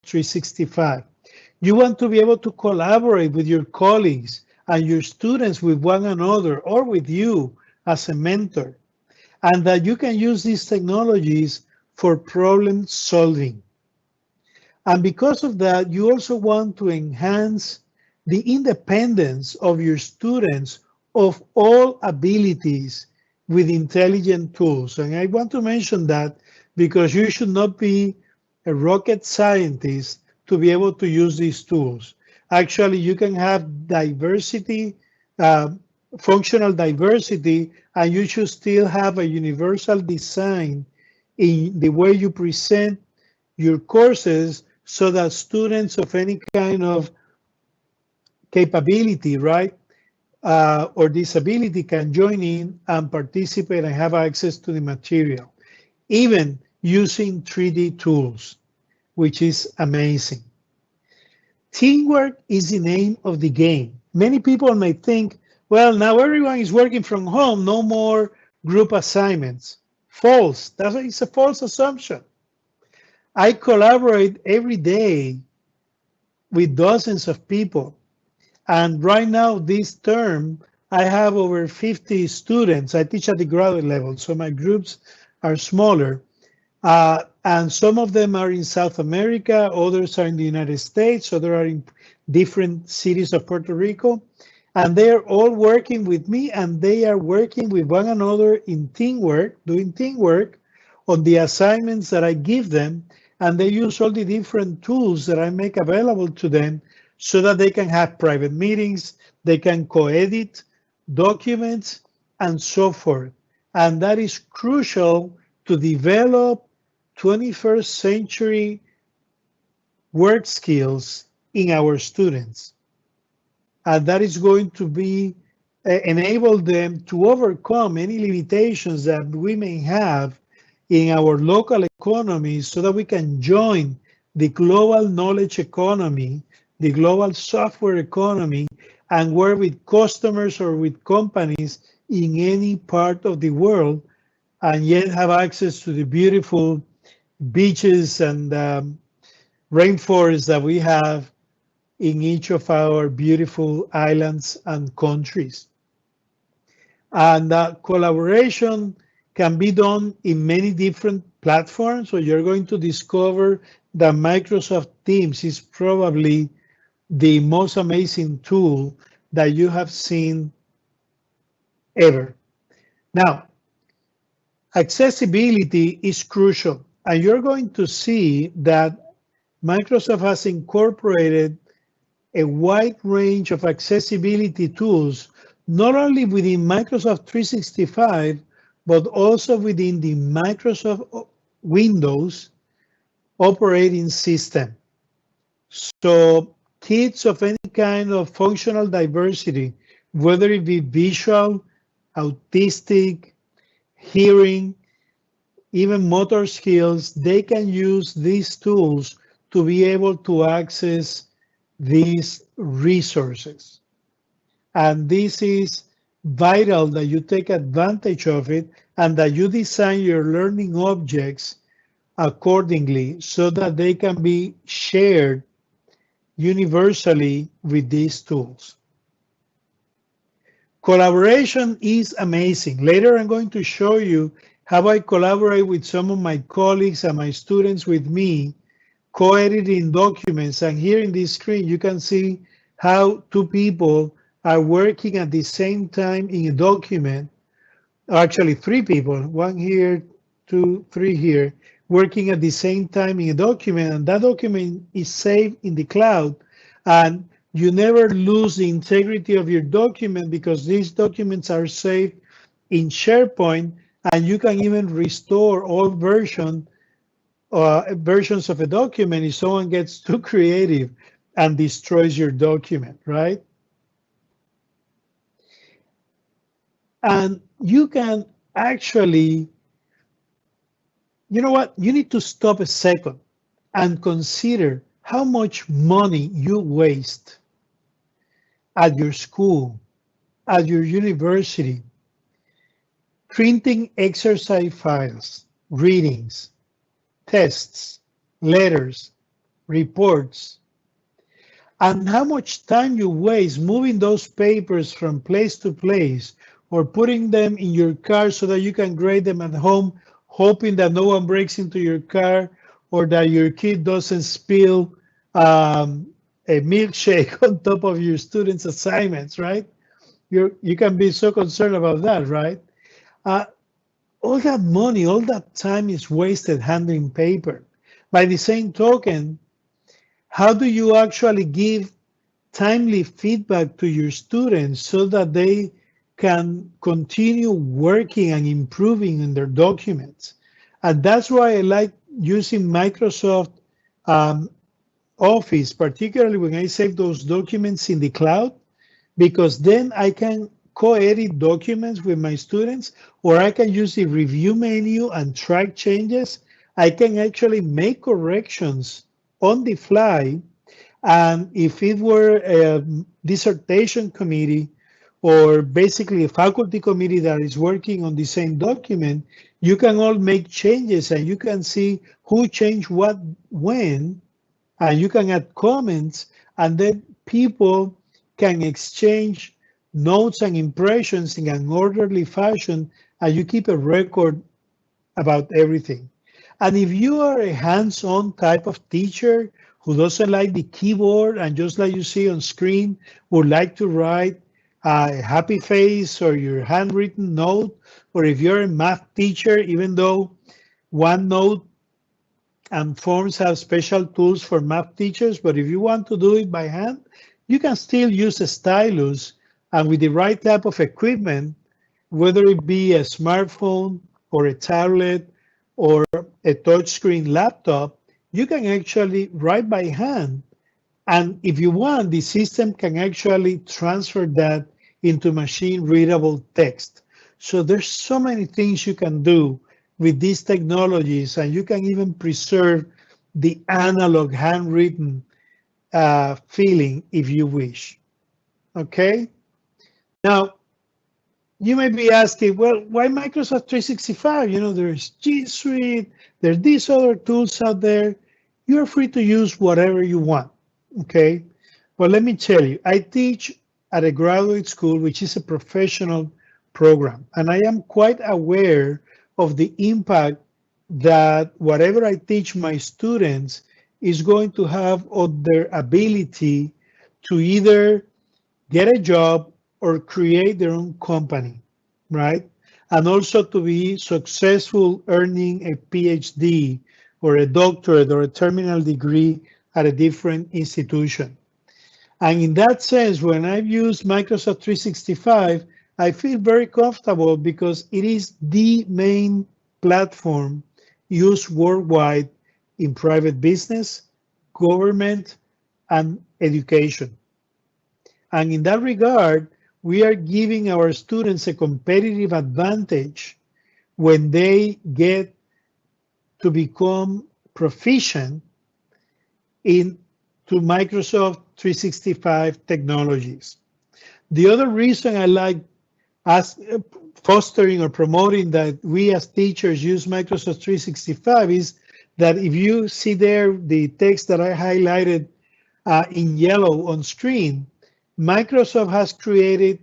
365. You want to be able to collaborate with your colleagues and your students with one another or with you as a mentor, and that you can use these technologies for problem solving. And because of that, you also want to enhance the independence of your students of all abilities with intelligent tools. And I want to mention that because you should not be a rocket scientist to be able to use these tools. Actually, you can have diversity, uh, functional diversity, and you should still have a universal design in the way you present your courses so that students of any kind of capability, right, or disability can join in and participate and have access to the material, even using 3D tools, which is amazing. Teamwork is the name of the game. Many people may think, well, now everyone is working from home, no more group assignments. False. That is a false assumption. I collaborate every day with dozens of people. And right now, this term, I have over 50 students. I teach at the graduate level, so my groups are smaller. And some of them are in South America, others are in the United States, others are in different cities of Puerto Rico. And they are all working with me, and they are working with one another in teamwork, doing teamwork on the assignments that I give them. And they use all the different tools that I make available to them so that they can have private meetings, they can co-edit documents, and so forth. And that is crucial to develop 21st century work skills in our students. And that is going to be enable them to overcome any limitations that we may have in our local economies so that we can join the global knowledge economy, the global software economy, and work with customers or with companies in any part of the world, and yet have access to the beautiful beaches and rainforests that we have in each of our beautiful islands and countries. And collaboration can be done in many different platforms. So you're going to discover that Microsoft Teams is probably the most amazing tool that you have seen ever. Now, accessibility is crucial, and you're going to see that Microsoft has incorporated a wide range of accessibility tools, not only within Microsoft 365, but also within the Microsoft Windows operating system. So kids of any kind of functional diversity, whether it be visual, autistic, hearing, even motor skills, they can use these tools to be able to access these resources. And this is vital that you take advantage of it and that you design your learning objects accordingly so that they can be shared universally with these tools. Collaboration is amazing. Later, I'm going to show you how I collaborate with some of my colleagues and my students with me, co-editing documents. And here in this screen, you can see how two people are working at the same time in a document. Actually, three people, one here, two, three here, working at the same time in a document. And that document is saved in the cloud. And you never lose the integrity of your document because these documents are saved in SharePoint, and you can even restore all versions of a document if someone gets too creative and destroys your document, right? And you can actually, you know what? You need to stop a second and consider how much money you waste at your school, at your university, printing exercise files, readings, tests, letters, reports, and how much time you waste moving those papers from place to place or putting them in your car so that you can grade them at home, hoping that no one breaks into your car or that your kid doesn't spill a milkshake on top of your students' assignments, right? You can be so concerned about that, right? Uh, all that money, all that time is wasted handling paper. By the same token, how do you actually give timely feedback to your students so that they can continue working and improving in their documents? And that's why I like using Microsoft um, Office, particularly when I save those documents in the cloud, because then I can co-edit documents with my students, or I can use the review menu and track changes. I can actually make corrections on the fly. And if it were a dissertation committee or basically a faculty committee that is working on the same document, you can all make changes and you can see who changed what when, and you can add comments, and then people can exchange notes and impressions in an orderly fashion, and you keep a record about everything. And if you are a hands-on type of teacher who doesn't like the keyboard and just like you see on screen, would like to write a happy face or your handwritten note, or if you're a math teacher, even though OneNote and Forms have special tools for math teachers, but if you want to do it by hand, you can still use a stylus, and with the right type of equipment, whether it be a smartphone or a tablet or a touchscreen laptop, you can actually write by hand. And if you want, the system can actually transfer that into machine readable text. So there's so many things you can do with these technologies, and you can even preserve the analog handwritten feeling if you wish. Okay. Now, you may be asking, well, why Microsoft 365? You know, there's G Suite, there's these other tools out there. You're free to use whatever you want, okay? Well, let me tell you, I teach at a graduate school, which is a professional program, and I am quite aware of the impact that whatever I teach my students is going to have on their ability to either get a job or create their own company, right? And also to be successful earning a PhD or a doctorate or a terminal degree at a different institution. And in that sense, when I've used Microsoft 365, I feel very comfortable because it is the main platform used worldwide in private business, government, and education. And in that regard, we are giving our students a competitive advantage when they get to become proficient into Microsoft 365 technologies. The other reason I like us fostering or promoting that we as teachers use Microsoft 365 is that if you see there the text that I highlighted in yellow on screen, Microsoft has created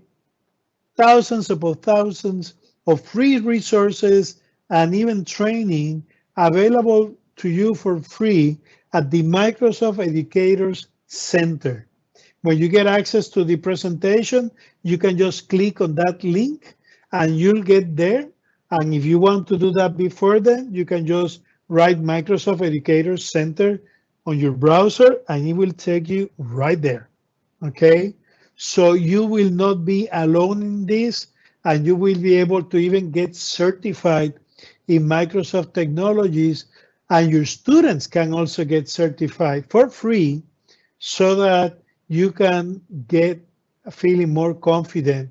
thousands upon thousands of free resources and even training available to you for free at the Microsoft Educators Center. When you get access to the presentation, you can just click on that link and you'll get there. And if you want to do that before then, you can just write Microsoft Educators Center on your browser and it will take you right there. Okay, so you will not be alone in this, and you will be able to even get certified in Microsoft technologies, and your students can also get certified for free so that you can get feeling more confident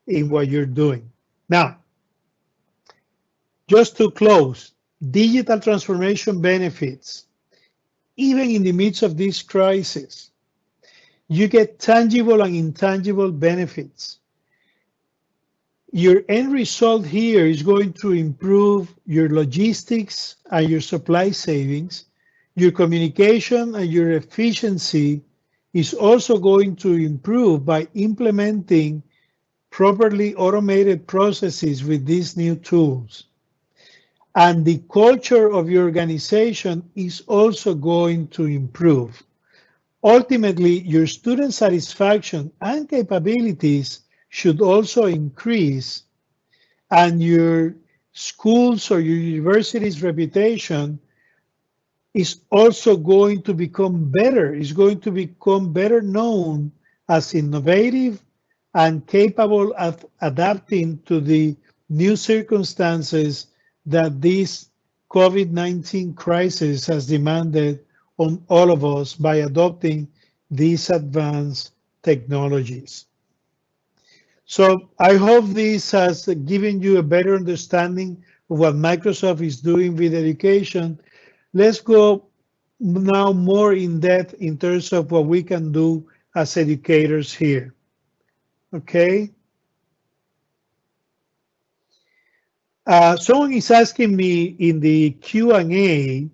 in what you're doing. Now, just to close, digital transformation benefits, even in the midst of this crisis, you get tangible and intangible benefits. Your end result here is going to improve your logistics and your supply savings. Your communication and your efficiency is also going to improve by implementing properly automated processes with these new tools. And the culture of your organization is also going to improve. Ultimately, your student satisfaction and capabilities should also increase, and your schools or your university's reputation is also going to become better. It's going to become better known as innovative and capable of adapting to the new circumstances that this COVID-19 crisis has demanded on all of us by adopting these advanced technologies. So I hope this has given you a better understanding of what Microsoft is doing with education. Let's go now more in depth in terms of what we can do as educators here. Okay. Someone is asking me in the Q&A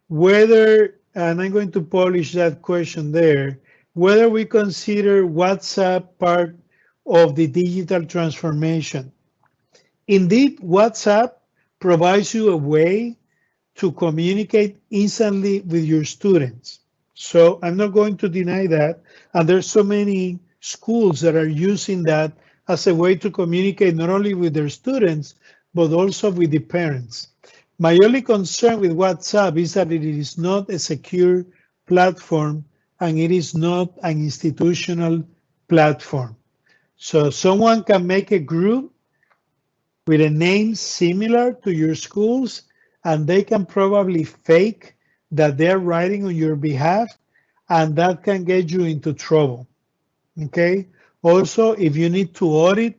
whether, and I'm going to polish that question there, whether we consider WhatsApp part of the digital transformation. Indeed, WhatsApp provides you a way to communicate instantly with your students. So I'm not going to deny that. And there's so many schools that are using that as a way to communicate not only with their students, but also with the parents. My only concern with WhatsApp is that it is not a secure platform and it is not an institutional platform. So someone can make a group with a name similar to your schools, and they can probably fake that they're writing on your behalf, and that can get you into trouble. Okay. Also, if you need to audit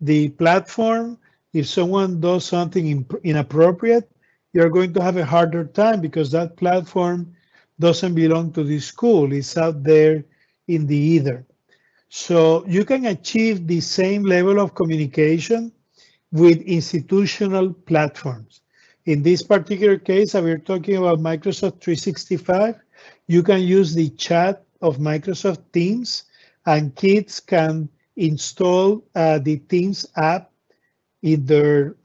the platform, if someone does something inappropriate, you're going to have a harder time because that platform doesn't belong to the school. It's out there in the ether. So you can achieve the same level of communication with institutional platforms. In this particular case, we're talking about Microsoft 365. You can use the chat of Microsoft Teams, and kids can install the Teams app in their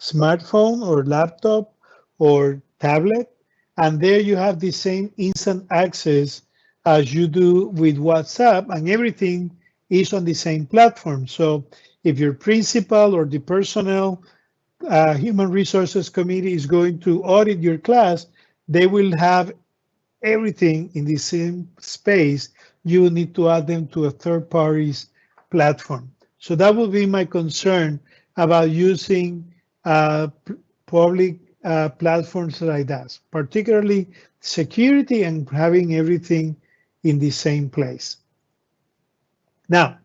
smartphone or laptop or tablet. And there you have the same instant access as you do with WhatsApp, and everything is on the same platform. So if your principal or the personnel human resources committee is going to audit your class, they will have everything in the same space. You will need to add them to a third party's platform. So that will be my concern about using public platforms like that, particularly security and having everything in the same place. Now,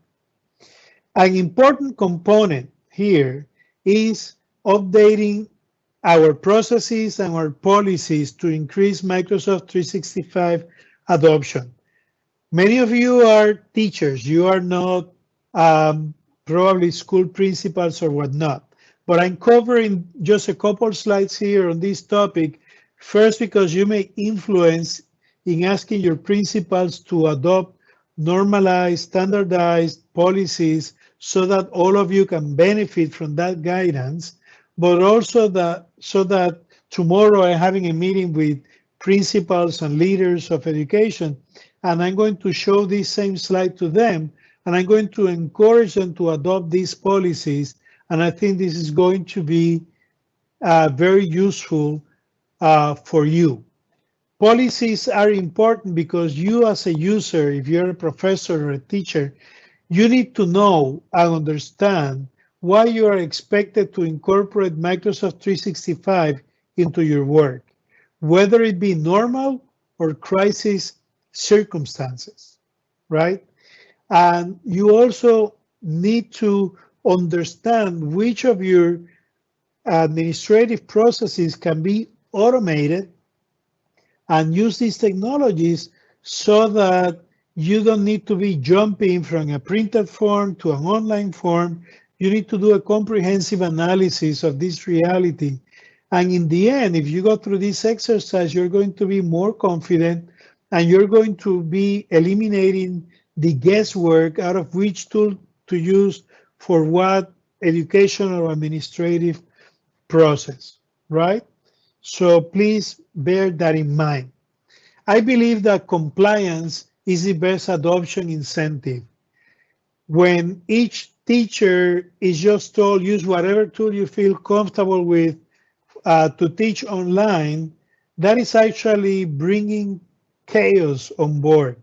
an important component here is updating our processes and our policies to increase Microsoft 365 adoption. Many of you are teachers. You are not probably school principals or whatnot. But I'm covering just a couple slides here on this topic. First, because you may influence in asking your principals to adopt normalized, standardized policies so that all of you can benefit from that guidance, but also so that tomorrow I'm having a meeting with principals and leaders of education, and I'm going to show this same slide to them, and I'm going to encourage them to adopt these policies. And I think this is going to be very useful for you. Policies are important because you as a user, if you're a professor or a teacher, you need to know and understand why you are expected to incorporate Microsoft 365 into your work, whether it be normal or crisis circumstances, right? And you also need to understand which of your administrative processes can be automated and use these technologies so that you don't need to be jumping from a printed form to an online form. You need to do a comprehensive analysis of this reality And in the end, if you go through this exercise, you're going to be more confident and you're going to be eliminating the guesswork out of which tool to use for what educational or administrative process, right? So please bear that in mind. I believe that compliance is the best adoption incentive. When each teacher is just told use whatever tool you feel comfortable with to teach online, that is actually bringing chaos on board,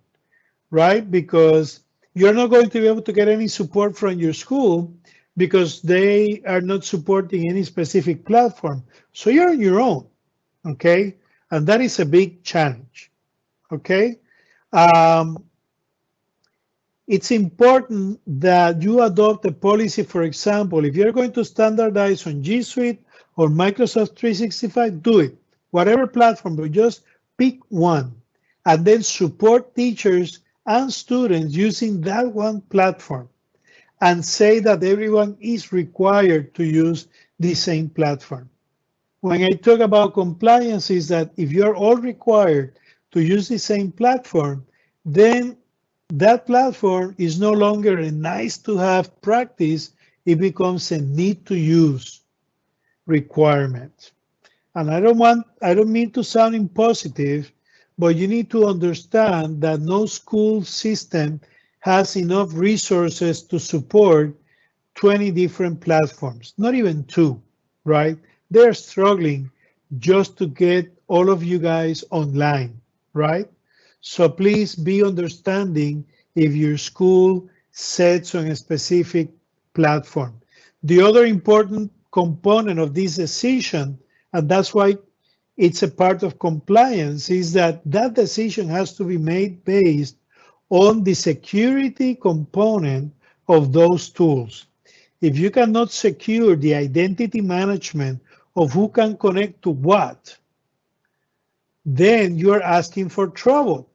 right? Because you're not going to be able to get any support from your school because they are not supporting any specific platform. So you're on your own, okay? And that is a big challenge, okay? It's important that you adopt a policy. For example, if you're going to standardize on G Suite or Microsoft 365, do it. Whatever platform, but just pick one and then support teachers and students using that one platform and say that everyone is required to use the same platform. When I talk about compliance is that if you're all required to use the same platform, then that platform is no longer a nice to have practice, it becomes a need to use requirement. And I don't mean to sound impositive, but you need to understand that no school system has enough resources to support 20 different platforms, not even two, right? They're struggling just to get all of you guys online, right? So please be understanding if your school sets on a specific platform. The other important component of this decision, and that's why it's a part of compliance, is that that decision has to be made based on the security component of those tools. If you cannot secure the identity management of who can connect to what, then you're asking for trouble.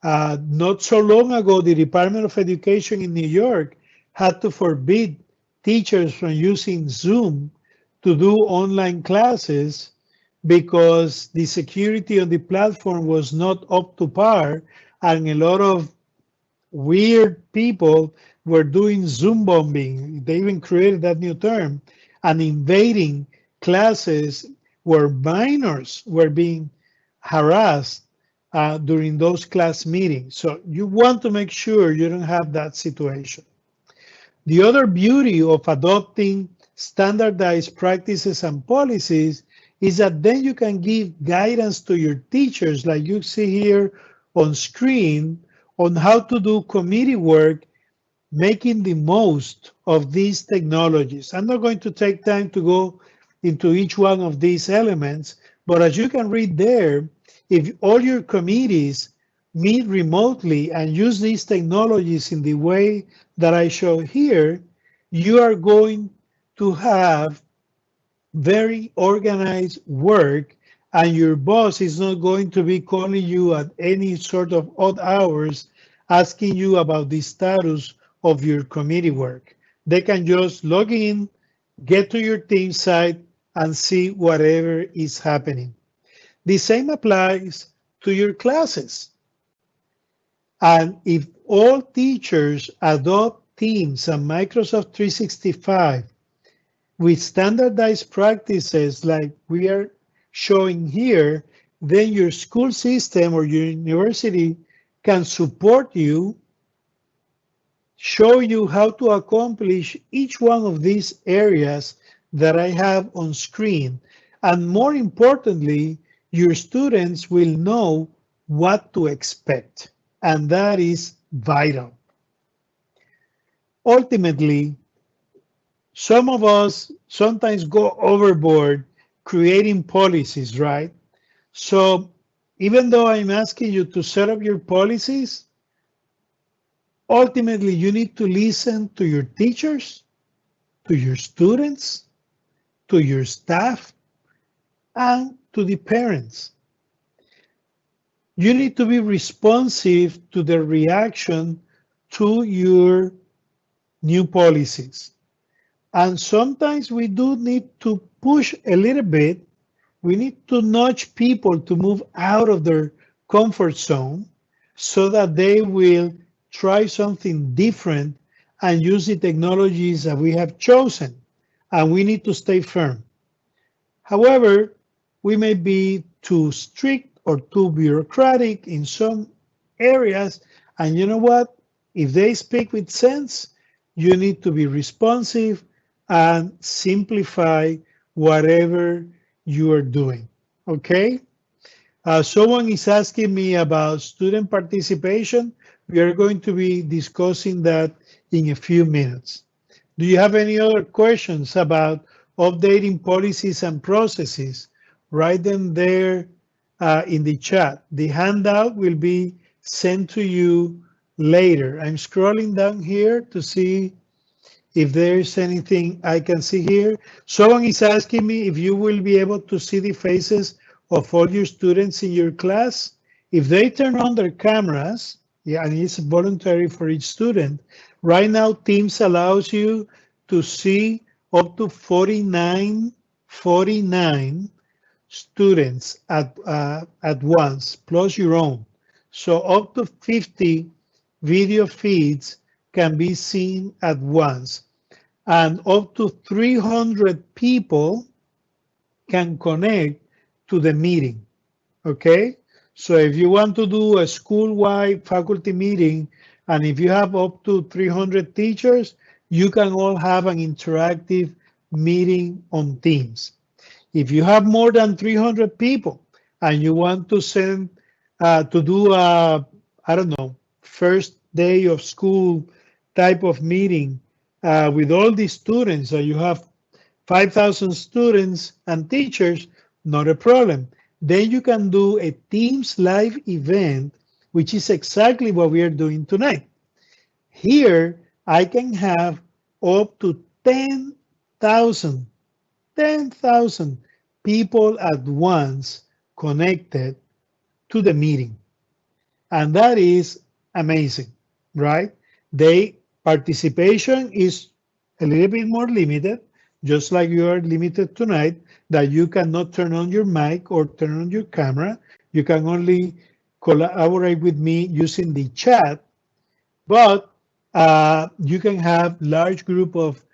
Not so long ago, the Department of Education in New York had to forbid teachers from using Zoom to do online classes because the security on the platform was not up to par, and a lot of weird people were doing Zoom bombing. They even created that new term and invading classes where minors were being harassed during those class meetings. So you want to make sure you don't have that situation. The other beauty of adopting standardized practices and policies is that then you can give guidance to your teachers, like you see here on screen, on how to do committee work, making the most of these technologies. I'm not going to take time to go into each one of these elements, but as you can read there, if all your committees meet remotely and use these technologies in the way that I show here, you are going to have very organized work, and your boss is not going to be calling you at any sort of odd hours asking you about the status of your committee work. They can just log in, get to your team site, and see whatever is happening. The same applies to your classes. And if all teachers adopt Teams and Microsoft 365 with standardized practices like we are showing here, then your school system or your university can support you, show you how to accomplish each one of these areas that I have on screen. And more importantly, your students will know what to expect, and that is vital. Ultimately, some of us sometimes go overboard creating policies, right? So even though I'm asking you to set up your policies, ultimately you need to listen to your teachers, to your students, to your staff, and to the parents. You need to be responsive to the reaction to your new policies. And sometimes we do need to push a little bit. We need to nudge people to move out of their comfort zone so that they will try something different and use the technologies that we have chosen. And we need to stay firm. However, we may be too strict or too bureaucratic in some areas. And you know what? If they speak with sense, you need to be responsive and simplify whatever you are doing. Okay? Someone is asking me about student participation. We are going to be discussing that in a few minutes. Do you have any other questions about updating policies and processes? Write them there in the chat. The handout will be sent to you later. I'm scrolling down here to see if there's anything I can see here. Someone is asking me if you will be able to see the faces of all your students in your class. If they turn on their cameras, yeah, and it's voluntary for each student. Right now, Teams allows you to see up to 49 students at once, plus your own. So up to 50 video feeds can be seen at once, and up to 300 people can connect to the meeting. Okay, so if you want to do a school-wide faculty meeting, and if you have up to 300 teachers, you can all have an interactive meeting on Teams. If you have more than 300 people and you want to send to do a, I don't know, first day of school type of meeting with all the students, so you have 5,000 students and teachers, not a problem. Then you can do a Teams live event, which is exactly what we are doing tonight. Here, I can have up to 10,000 people at once connected to the meeting. And that is amazing, right? Participation is a little bit more limited, just like you are limited tonight, that you cannot turn on your mic or turn on your camera. You can only collaborate with me using the chat, but you can have large group of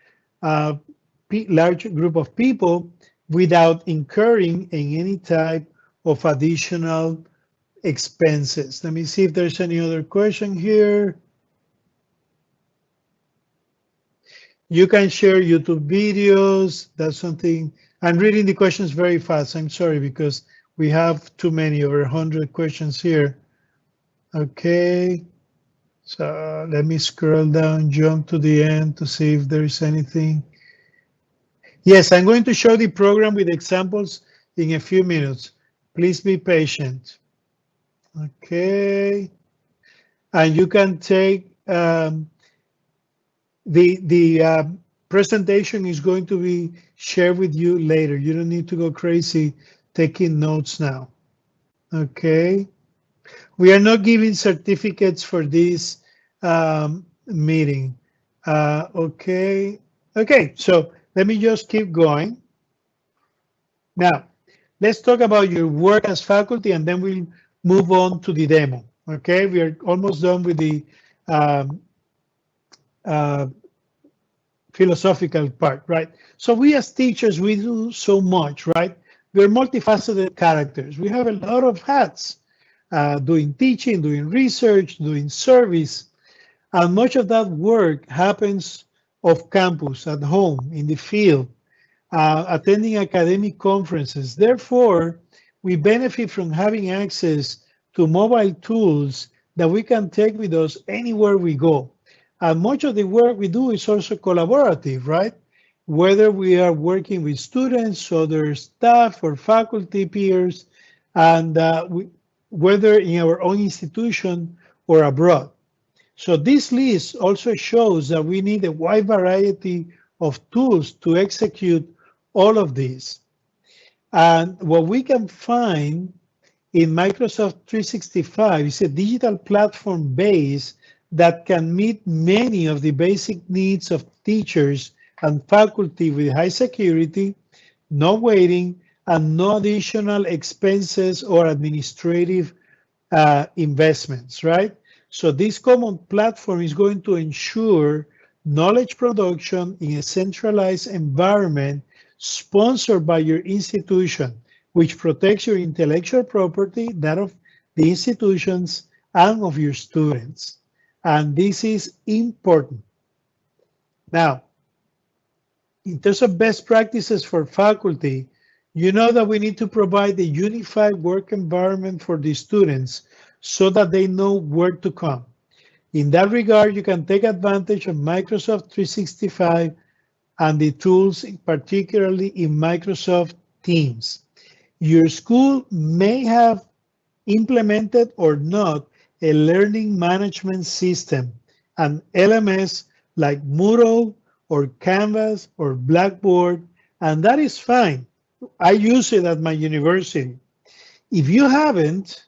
people without incurring in any type of additional expenses. Let me see if there's any other question here. You can share YouTube videos. That's something. I'm reading the questions very fast. I'm sorry because we have too many, over 100 questions here. Okay. So let me scroll down, jump to the end to see if there's anything. Yes, I'm going to show the program with examples in a few minutes. Please be patient. Okay. And you can take the presentation is going to be shared with you later. You don't need to go crazy taking notes now. Okay. We are not giving certificates for this meeting. Okay. Okay, so let me just keep going. Now, let's talk about your work as faculty, and then we'll move on to the demo. Okay, we are almost done with the philosophical part, right? So we as teachers, we do so much, right? We're multifaceted characters. We have a lot of hats, doing teaching, doing research, doing service, and much of that work happens off campus, at home, in the field, attending academic conferences. Therefore, we benefit from having access to mobile tools that we can take with us anywhere we go. And much of the work we do is also collaborative, right? Whether we are working with students, other staff, or faculty peers, and whether in our own institution or abroad. So this list also shows that we need a wide variety of tools to execute all of this. And what we can find in Microsoft 365 is a digital platform base that can meet many of the basic needs of teachers and faculty with high security, no waiting, and no additional expenses or administrative investments, right? So this common platform is going to ensure knowledge production in a centralized environment sponsored by your institution, which protects your intellectual property, that of the institutions and of your students. And this is important. Now, in terms of best practices for faculty, you know that we need to provide a unified work environment for the students so that they know where to come. In that regard, you can take advantage of Microsoft 365 and the tools, particularly in Microsoft Teams. Your school may have implemented or not a learning management system, an LMS like Moodle or Canvas or Blackboard, and that is fine. I use it at my university. If you haven't,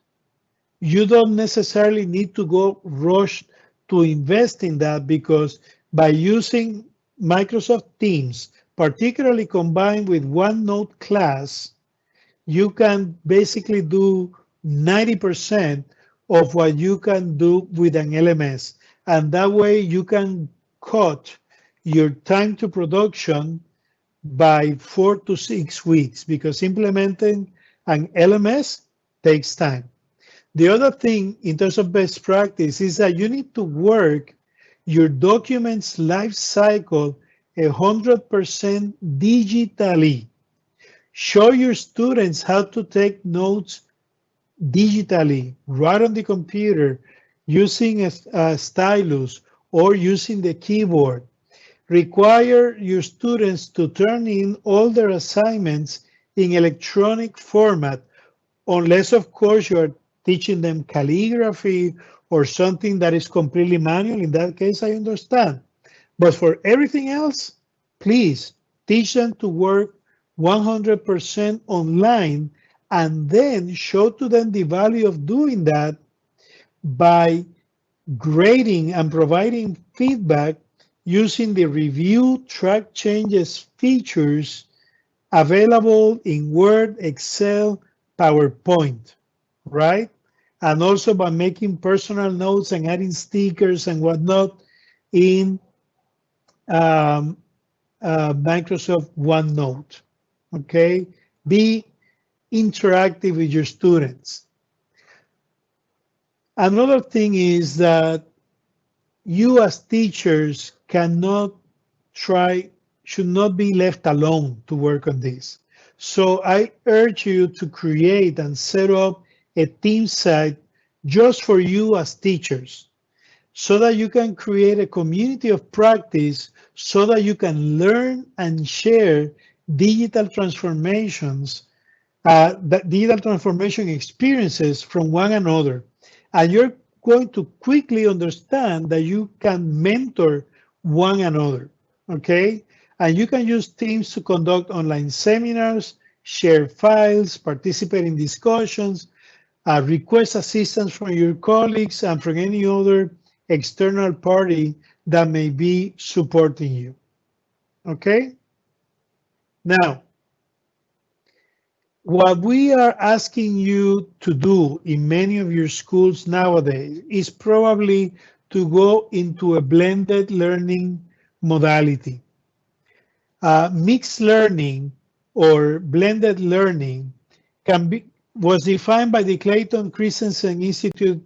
you don't necessarily need to go rush to invest in that, because by using Microsoft Teams, particularly combined with OneNote class, you can basically do 90% of what you can do with an LMS. And that way you can cut your time to production by 4 to 6 weeks, because implementing an LMS takes time. The other thing in terms of best practice is that you need to work your documents life cycle 100% digitally. Show your students how to take notes digitally, right on the computer, using a stylus or using the keyboard. Require your students to turn in all their assignments in electronic format, unless, of course, you're teaching them calligraphy or something that is completely manual. In that case, I understand. But for everything else, please teach them to work 100% online, and then show to them the value of doing that by grading and providing feedback using the review track changes features available in Word, Excel, PowerPoint, right? And also by making personal notes and adding stickers and whatnot in Microsoft OneNote, okay? Be interactive with your students. Another thing is that you as teachers should not be left alone to work on this. So I urge you to create and set up a team site just for you as teachers, so that you can create a community of practice, so that you can learn and share digital transformations, digital transformation experiences from one another. And you're going to quickly understand that you can mentor one another, okay? And you can use Teams to conduct online seminars, share files, participate in discussions, request assistance from your colleagues and from any other external party that may be supporting you, okay? Now, what we are asking you to do in many of your schools nowadays is probably to go into a blended learning modality. Mixed learning or blended learning was defined by the Clayton Christensen Institute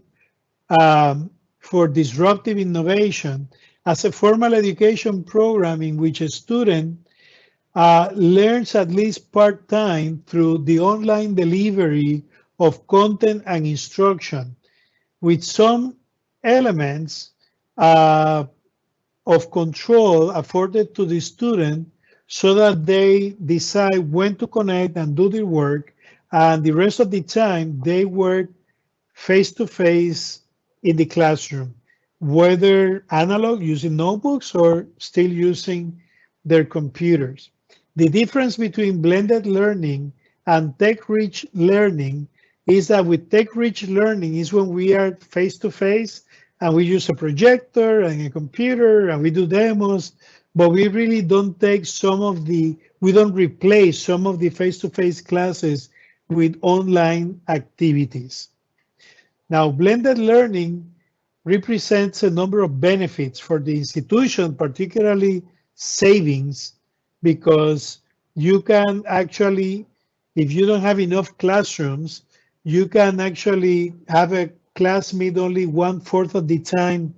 for Disruptive Innovation as a formal education program in which a student learns at least part-time through the online delivery of content and instruction, with some elements of control afforded to the student, so that they decide when to connect and do their work, and the rest of the time they work face-to-face in the classroom, whether analog using notebooks or still using their computers. The difference between blended learning and tech-rich learning is that with tech-rich learning is when we are face-to-face and we use a projector and a computer and we do demos, but we really don't take we don't replace some of the face-to-face classes with online activities. Now, blended learning represents a number of benefits for the institution, particularly savings, because you can actually, if you don't have enough classrooms, you can actually have a class meet only 1/4 of the time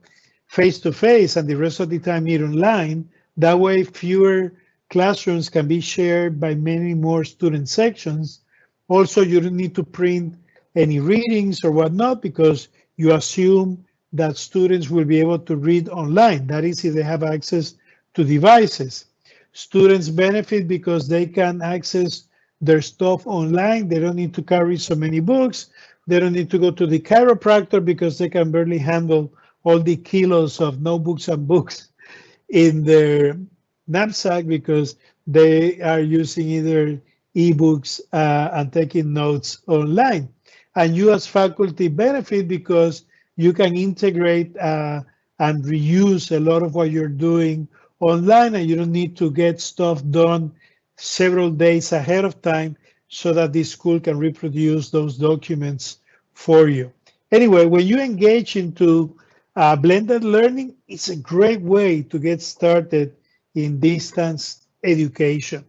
face-to-face and the rest of the time meet online. That way, fewer classrooms can be shared by many more student sections. Also, you don't need to print any readings or whatnot because you assume that students will be able to read online. That is, if they have access to devices. Students benefit because they can access their stuff online. They don't need to carry so many books. They don't need to go to the chiropractor because they can barely handle all the kilos of notebooks and books in their knapsack because they are using either ebooks and taking notes online. And you as faculty benefit because you can integrate and reuse a lot of what you're doing online, and you don't need to get stuff done several days ahead of time so that the school can reproduce those documents for you. Anyway, when you engage into blended learning, it's a great way to get started in distance education.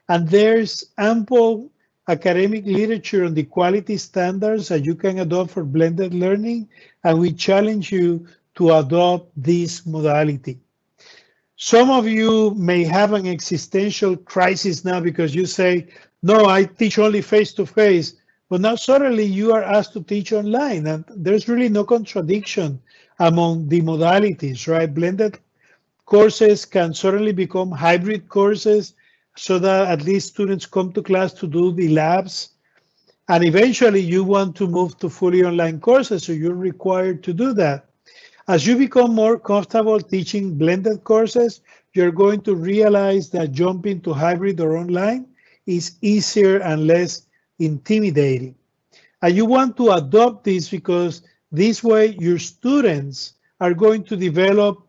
And there's ample academic literature on the quality standards that you can adopt for blended learning, and we challenge you to adopt this modality. Some of you may have an existential crisis now because you say, no, I teach only face-to-face, but now suddenly you are asked to teach online, and there's really no contradiction among the modalities, right? Blended courses can certainly become hybrid courses so that at least students come to class to do the labs. And eventually you want to move to fully online courses, so you're required to do that. As you become more comfortable teaching blended courses, you're going to realize that jumping to hybrid or online is easier and less intimidating. And you want to adopt this because this way your students are going to develop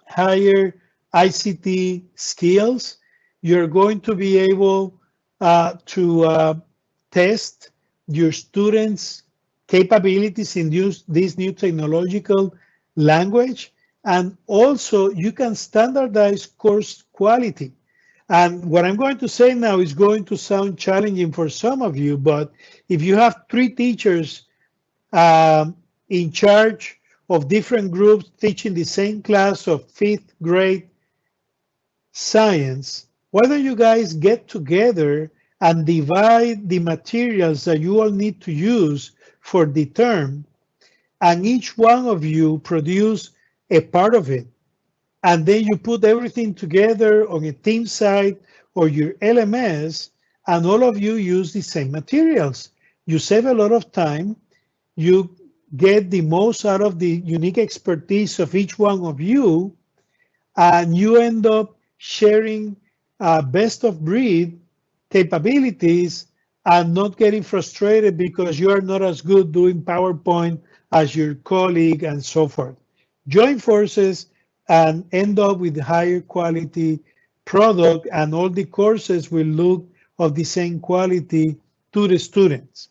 higher ICT skills. You're going to be able to test your students' capabilities in this new technological language, and also you can standardize course quality. And what I'm going to say now is going to sound challenging for some of you, but if you have 3 teachers in charge of different groups teaching the same class of 5th grade science, why don't you guys get together and divide the materials that you all need to use for the term, and each one of you produce a part of it. And then you put everything together on a team site or your LMS, and all of you use the same materials. You save a lot of time. You get the most out of the unique expertise of each one of you, and you end up sharing best of breed capabilities and not getting frustrated because you are not as good doing PowerPoint as your colleague and so forth. Join forces and end up with higher quality product, and all the courses will look of the same quality to the students.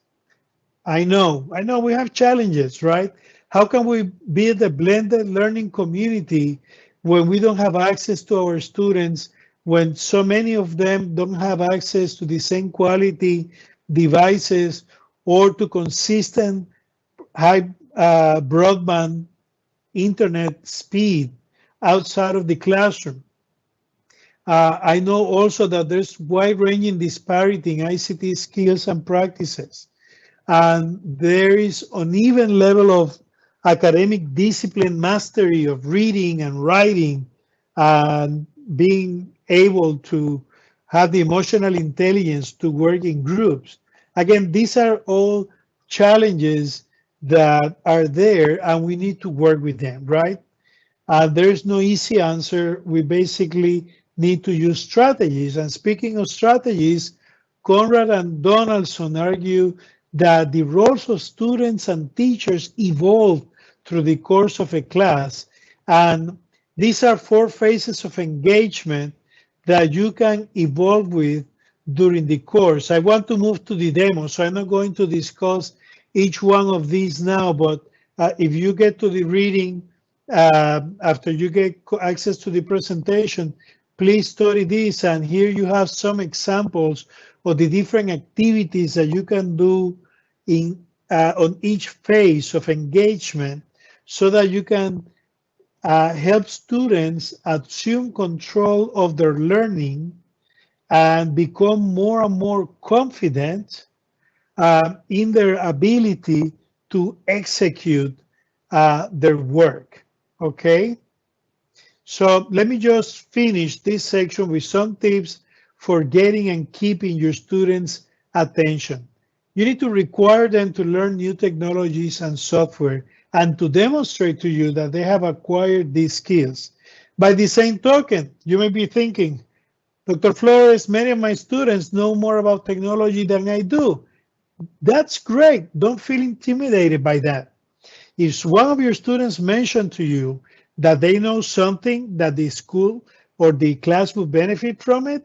I know we have challenges, right? How can we build a blended learning community when we don't have access to our students, when so many of them don't have access to the same quality devices or to consistent high broadband internet speed outside of the classroom? I know also that there's wide-ranging disparity in ICT skills and practices, and there is uneven level of academic discipline mastery of reading and writing, and being able to have the emotional intelligence to work in groups. Again, these are all challenges that are there, and we need to work with them, right? There's no easy answer. We basically need to use strategies. And speaking of strategies, Conrad and Donaldson argue that the roles of students and teachers evolve through the course of a class, and These are 4 phases of engagement that you can evolve with during the course. I want to move to the demo, so I'm not going to discuss each one of these now, but if you get to the reading after you get access to the presentation, please study this, and here you have some examples of the different activities that you can do in on each phase of engagement so that you can help students assume control of their learning and become more and more confident in their ability to execute their work. Okay, so let me just finish this section with some tips for getting and keeping your students' attention. You need to require them to learn new technologies and software and to demonstrate to you that they have acquired these skills. By the same token, you may be thinking, Dr. Flores, many of my students know more about technology than I do. That's great. Don't feel intimidated by that. If one of your students mentioned to you that they know something that the school or the class would benefit from it,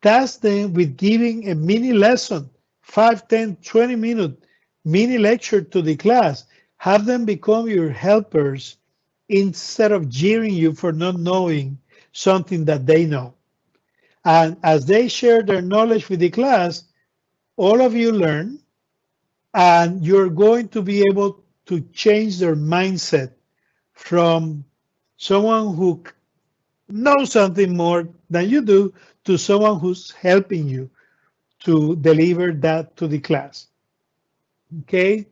task them with giving a mini lesson, 5, 10, 20-minute mini lecture to the class. Have them become your helpers instead of jeering you for not knowing something that they know. And as they share their knowledge with the class, all of you learn, and you're going to be able to change their mindset from someone who knows something more than you do to someone who's helping you to deliver that to the class. Okay,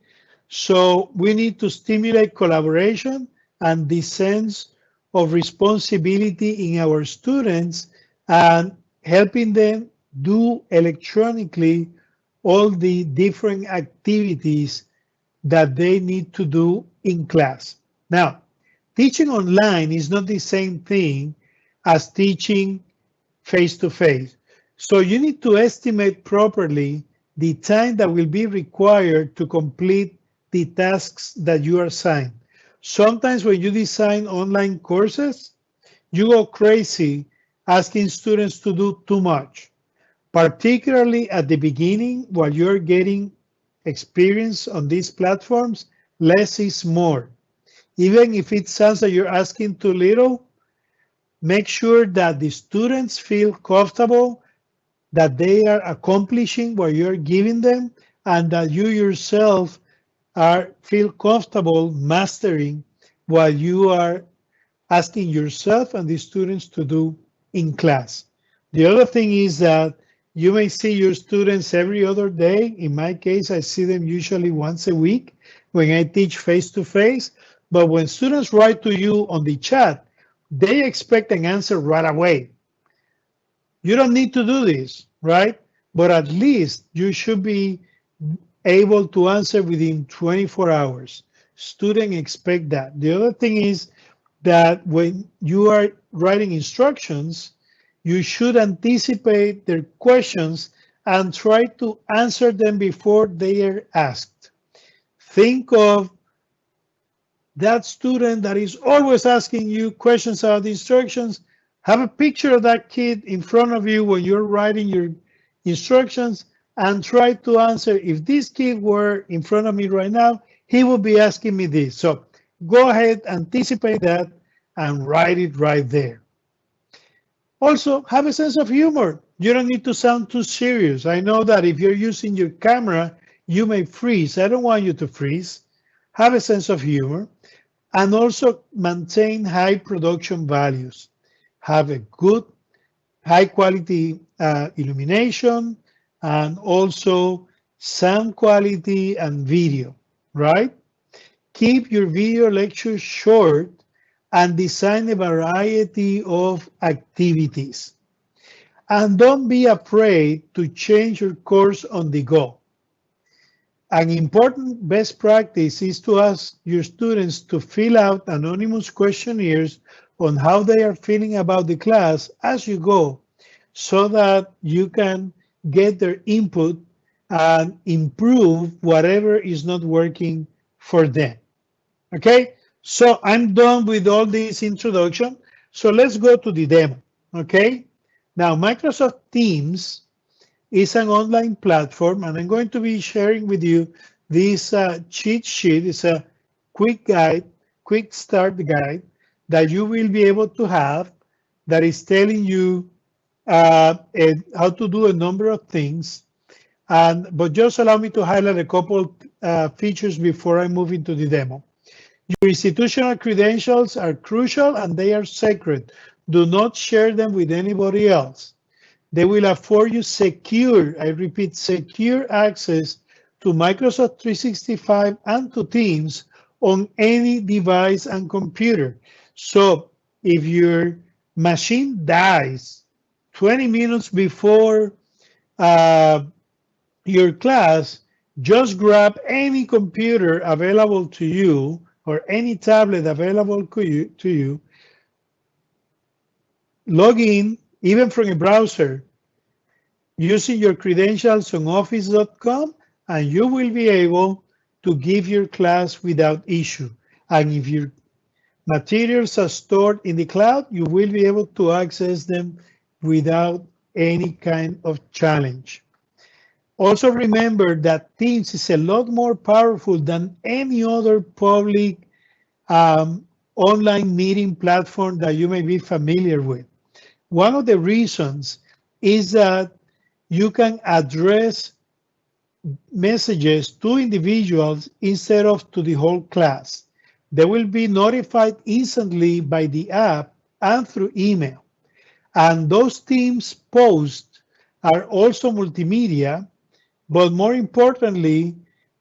so we need to stimulate collaboration and the sense of responsibility in our students and helping them do electronically all the different activities that they need to do in class. Now, teaching online is not the same thing as teaching face-to-face. So you need to estimate properly the time that will be required to complete the tasks that you are assigned. Sometimes when you design online courses, you go crazy asking students to do too much, particularly at the beginning while you're getting experience on these platforms. Less is more. Even if it sounds that you're asking too little, make sure that the students feel comfortable, that they are accomplishing what you're giving them, and that you yourself feel comfortable mastering what you are asking yourself and the students to do in class. The other thing is that you may see your students every other day. In my case, I see them usually once a week when I teach face-to-face. But when students write to you on the chat, they expect an answer right away. You don't need to do this, right? But at least you should be able to answer within 24 hours. Students expect that. The other thing is that when you are writing instructions, you should anticipate their questions and try to answer them before they are asked. Think of that student that is always asking you questions about the instructions. Have a picture of that kid in front of you when you're writing your instructions and try to answer. If this kid were in front of me right now, he would be asking me this. So go ahead, anticipate that, and write it right there. Also, have a sense of humor. You don't need to sound too serious. I know that if you're using your camera, you may freeze. I don't want you to freeze. Have a sense of humor, and also maintain high production values. Have a good, high quality illumination, and also sound quality and video, right? Keep your video lectures short and design a variety of activities. And don't be afraid to change your course on the go. An important best practice is to ask your students to fill out anonymous questionnaires on how they are feeling about the class as you go, so that you can get their input and improve whatever is not working for them. Okay, So I'm done with all this introduction. So let's go to the demo, okay? Now, Microsoft Teams is an online platform, and I'm going to be sharing with you this cheat sheet. It's a quick guide, quick start guide that you will be able to have that is telling you how to do a number of things. But just allow me to highlight a couple features before I move into the demo. Your institutional credentials are crucial and they are sacred. Do not share them with anybody else. They will afford you secure, I repeat, secure access to Microsoft 365 and to Teams on any device and computer. So if your machine dies 20 minutes before your class, just grab any computer available to you or any tablet available to you, log in, even from a browser, using your credentials on office.com, and you will be able to give your class without issue. And if your materials are stored in the cloud, you will be able to access them without any kind of challenge. Also remember that Teams is a lot more powerful than any other public online meeting platform that you may be familiar with. One of the reasons is that you can address messages to individuals instead of to the whole class. They will be notified instantly by the app and through email. And those Teams posts are also multimedia, but more importantly,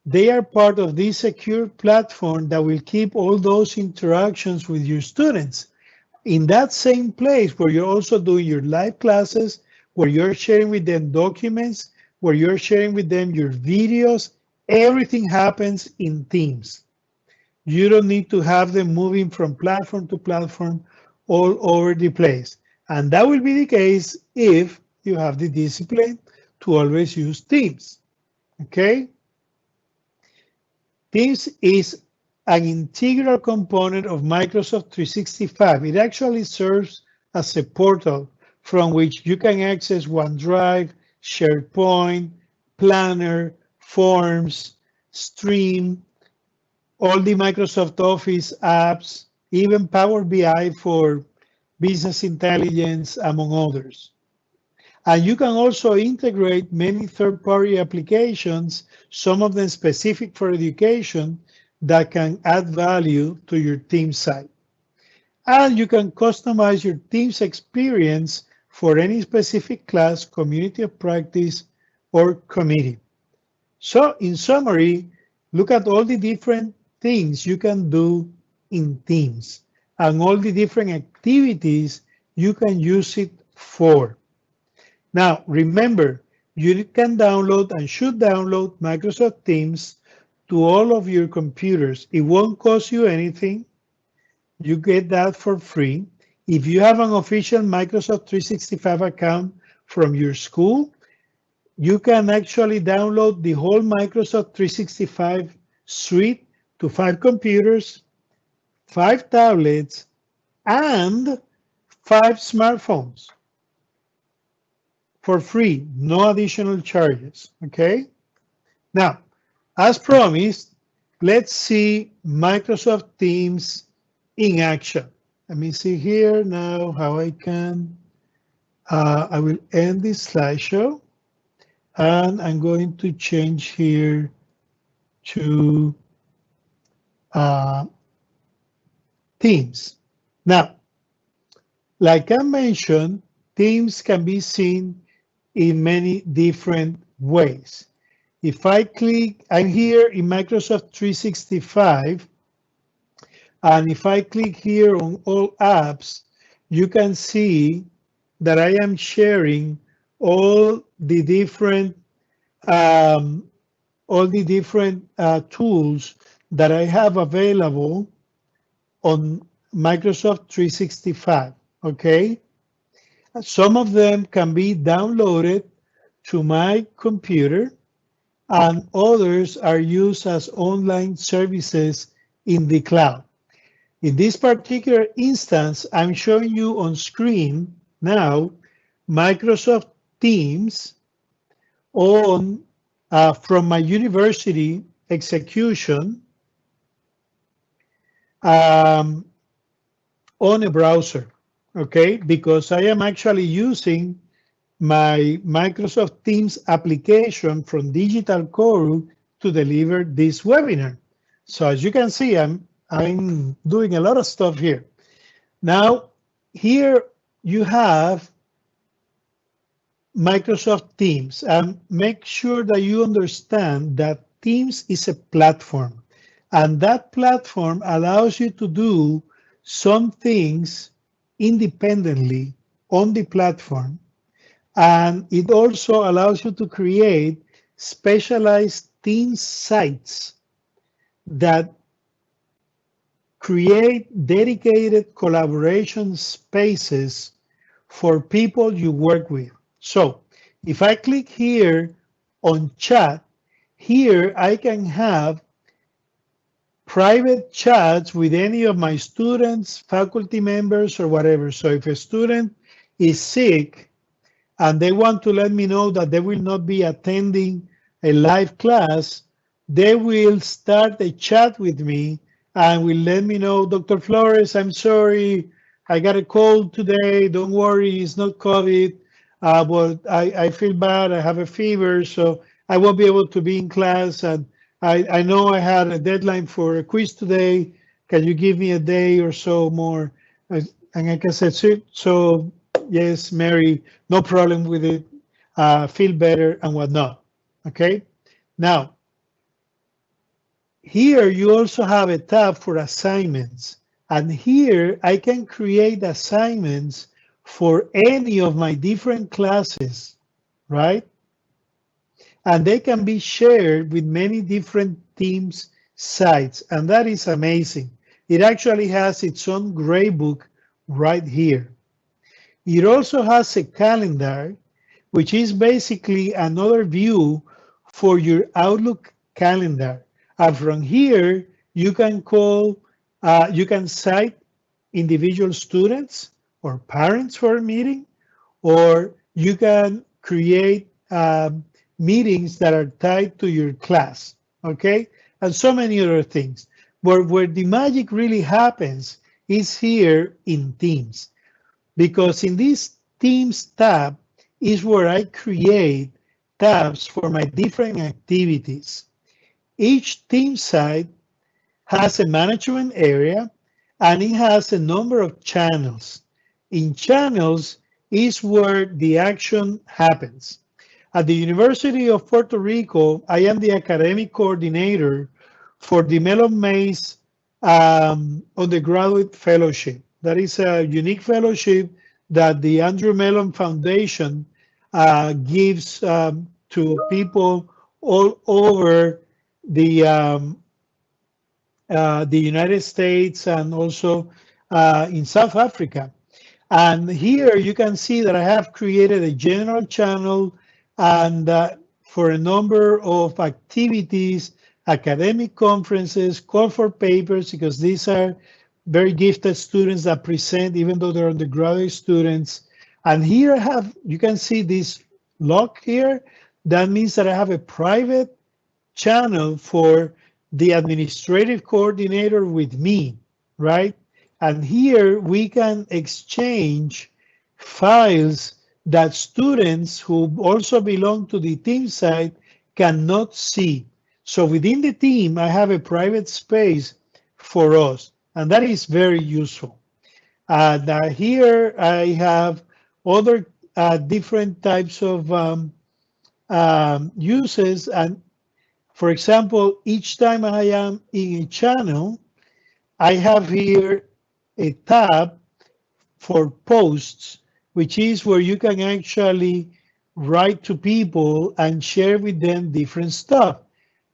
they are part of this secure platform that will keep all those interactions with your students in that same place where you're also doing your live classes, where you're sharing with them documents, where you're sharing with them your videos. Everything happens in Teams. You don't need to have them moving from platform to platform all over the place. And that will be the case if you have the discipline to always use Teams. Okay? Teams is an integral component of Microsoft 365. It actually serves as a portal from which you can access OneDrive, SharePoint, Planner, Forms, Stream, all the Microsoft Office apps, even Power BI for business intelligence, among others. And you can also integrate many third-party applications, some of them specific for education, that can add value to your Teams site. And you can customize your Teams experience for any specific class, community of practice, or committee. So in summary, look at all the different things you can do in Teams and all the different activities you can use it for. Now, remember, you can download and should download Microsoft Teams to all of your computers. It won't cost you anything. You get that for free. If you have an official Microsoft 365 account from your school, you can actually download the whole Microsoft 365 suite to 5 computers, 5 tablets, and 5 smartphones for free, no additional charges, okay? Now, as promised, let's see Microsoft Teams in action. Let me see here now how I can, I will end this slideshow and I'm going to change here to Teams. Now, like I mentioned, Teams can be seen in many different ways. If I click, I'm here in Microsoft 365, and if I click here on all apps, you can see that I am sharing all the different tools that I have available on Microsoft 365, okay? Some of them can be downloaded to my computer, and others are used as online services in the cloud. In this particular instance, I'm showing you on screen now Microsoft Teams on from my university execution on a browser, okay? Because I am actually using my Microsoft Teams application from Digital Coru to deliver this webinar. So as you can see, I'm doing a lot of stuff here. Now, here you have Microsoft Teams, and make sure that you understand that Teams is a platform, and that platform allows you to do some things independently on the platform, and it also allows you to create specialized Teams sites that create dedicated collaboration spaces for people you work with. So if I click here on chat, here I can have private chats with any of my students, faculty members, or whatever. So if a student is sick and they want to let me know that they will not be attending a live class, they will start a chat with me and will let me know, Dr. Flores, I'm sorry, I got a cold today. Don't worry, it's not COVID. But I feel bad. I have a fever, so I won't be able to be in class. And I know I had a deadline for a quiz today. Can you give me a day or so more? And I can say, so yes, Mary, no problem with it. Feel better and whatnot. Okay. Now, here you also have a tab for assignments. And here I can create assignments for any of my different classes, right? And they can be shared with many different Teams sites, and that is amazing. It actually has its own gradebook right here. It also has a calendar, which is basically another view for your Outlook calendar. And from here, you can you can cite individual students or parents for a meeting, or you can create meetings that are tied to your class, okay? And so many other things. But where the magic really happens is here in Teams, because in this Teams tab is where I create tabs for my different activities. Each team site has a management area, and it has a number of channels. In channels is where the action happens. At the University of Puerto Rico, I am the academic coordinator for the Mellon Mays undergraduate fellowship. That is a unique fellowship that the Andrew Mellon Foundation gives to people all over the United States and also in South Africa. And here you can see that I have created a general channel and for a number of activities, academic conferences, call for papers, because these are very gifted students that present, even though they're undergraduate students. And here I have, you can see this lock here. That means that I have a private channel for the administrative coordinator with me, right? And here we can exchange files that students who also belong to the team site cannot see. So within the team, I have a private space for us, and that is very useful. Here I have other different types of uses. And for example, each time I am in a channel, I have here a tab for posts, which is where you can actually write to people and share with them different stuff.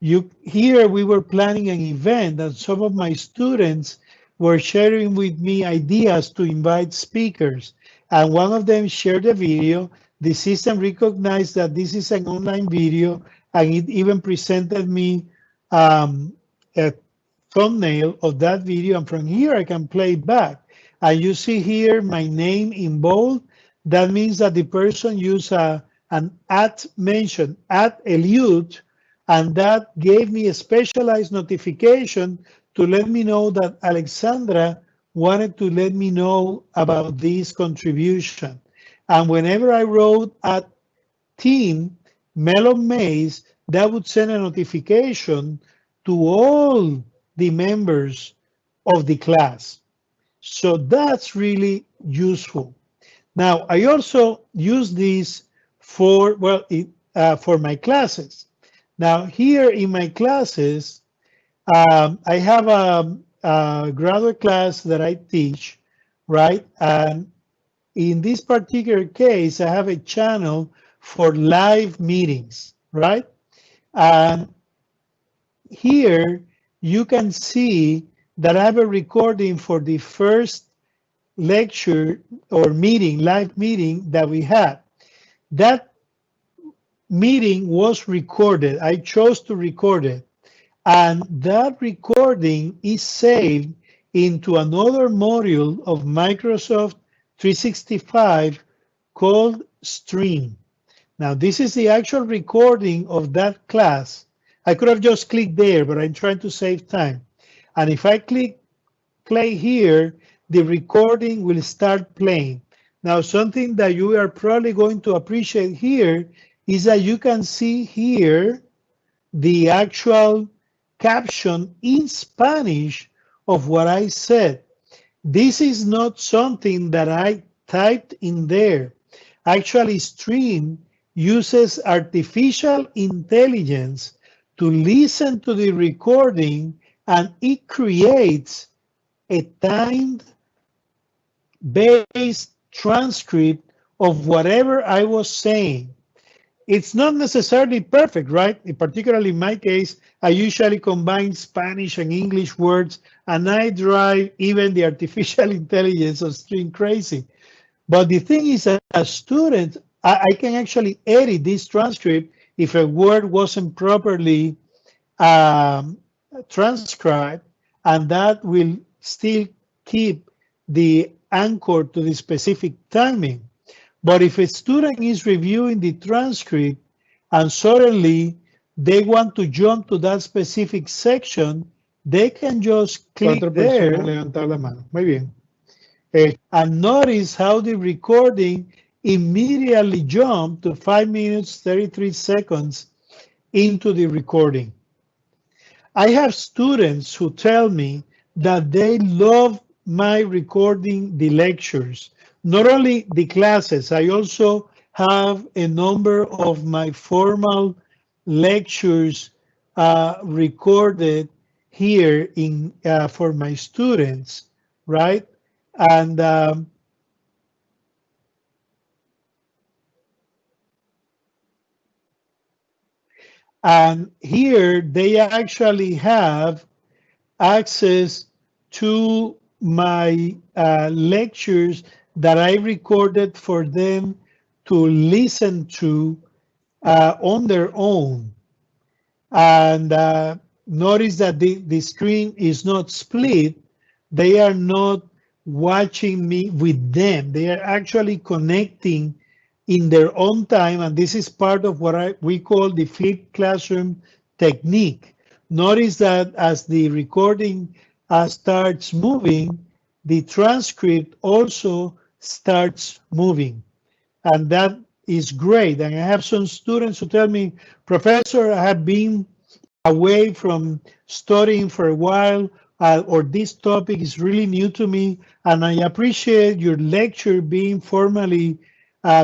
Here we were planning an event, and some of my students were sharing with me ideas to invite speakers. And one of them shared a video. The system recognized that this is an online video, and it even presented me thumbnail of that video, and from here I can play back. And you see here my name in bold. That means that the person used an at mention, at Eliud, and that gave me a specialized notification to let me know that Alexandra wanted to let me know about this contribution. And whenever I wrote at team Melon Maze, that would send a notification to all the members of the class. So that's really useful. Now, I also use this for, well, for my classes. Now, here in my classes, I have a graduate class that I teach, right? And in this particular case, I have a channel for live meetings, right? And here you can see that I have a recording for the first lecture or meeting, live meeting that we had. That meeting was recorded. I chose to record it. And that recording is saved into another module of Microsoft 365 called Stream. Now, this is the actual recording of that class. I could have just clicked there, but I'm trying to save time. And if I click play here, the recording will start playing. Now, something that you are probably going to appreciate here is that you can see here the actual caption in Spanish of what I said. This is not something that I typed in there. Actually, Stream uses artificial intelligence to listen to the recording, and it creates a timed-based transcript of whatever I was saying. It's not necessarily perfect, right? Particularly in my case, I usually combine Spanish and English words, and I drive even the artificial intelligence of Stream crazy. But the thing is that as students, I can actually edit this transcript if a word wasn't properly transcribed, and that will still keep the anchor to the specific timing. But if a student is reviewing the transcript and suddenly they want to jump to that specific section, they can just click there. Levantar la mano. Muy bien. And notice how the recording immediately jumped to 5 minutes, 33 seconds into the recording. I have students who tell me that they love my recording the lectures, not only the classes. I also have a number of my formal lectures recorded here in for my students, right? And here they actually have access to my lectures that I recorded for them to listen to on their own. And notice that the screen is not split. They are not watching me with them. They are actually connecting in their own time, and this is part of what we call the flipped classroom technique. Notice that as the recording starts moving, the transcript also starts moving, and that is great. And I have some students who tell me, Professor, I have been away from studying for a while, or this topic is really new to me, and I appreciate your lecture being formally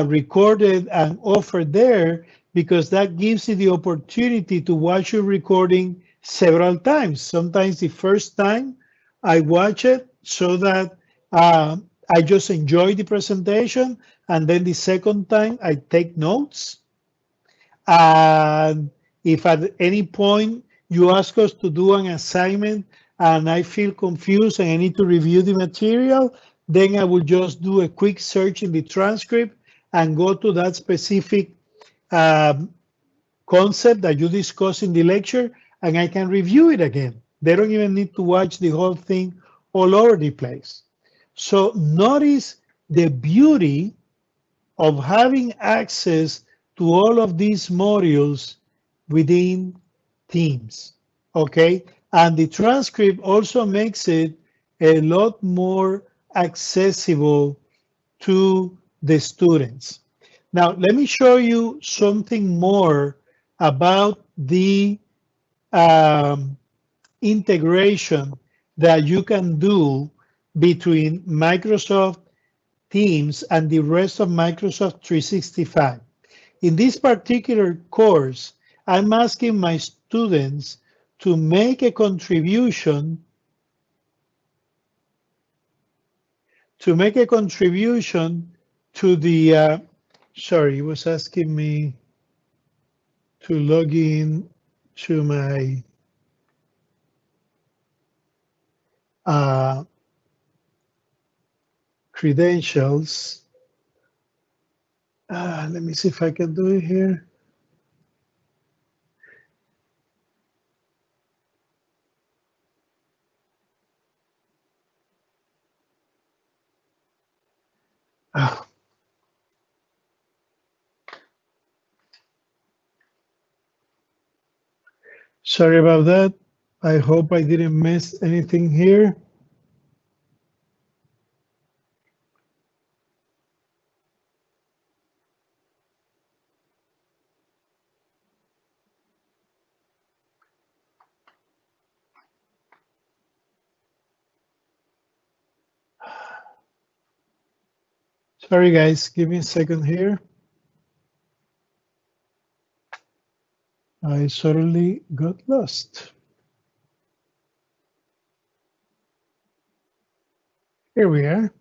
recorded and offered there, because that gives you the opportunity to watch your recording several times. Sometimes the first time I watch it so that I just enjoy the presentation, and then the second time I take notes. And if at any point you ask us to do an assignment and I feel confused and I need to review the material, then I will just do a quick search in the transcript and go to that specific concept that you discussed in the lecture, and I can review it again. They don't even need to watch the whole thing all over the place. So notice the beauty of having access to all of these modules within Teams, okay? And the transcript also makes it a lot more accessible to the students. Now, let me show you something more about the integration that you can do between Microsoft Teams and the rest of Microsoft 365. In this particular course, I'm asking my students to make a contribution to the, sorry, it was asking me to log in to my credentials. Let me see if I can do it here. Oh. Sorry about that. I hope I didn't miss anything here. Sorry, guys, give me a second here. I suddenly got lost. Here we are.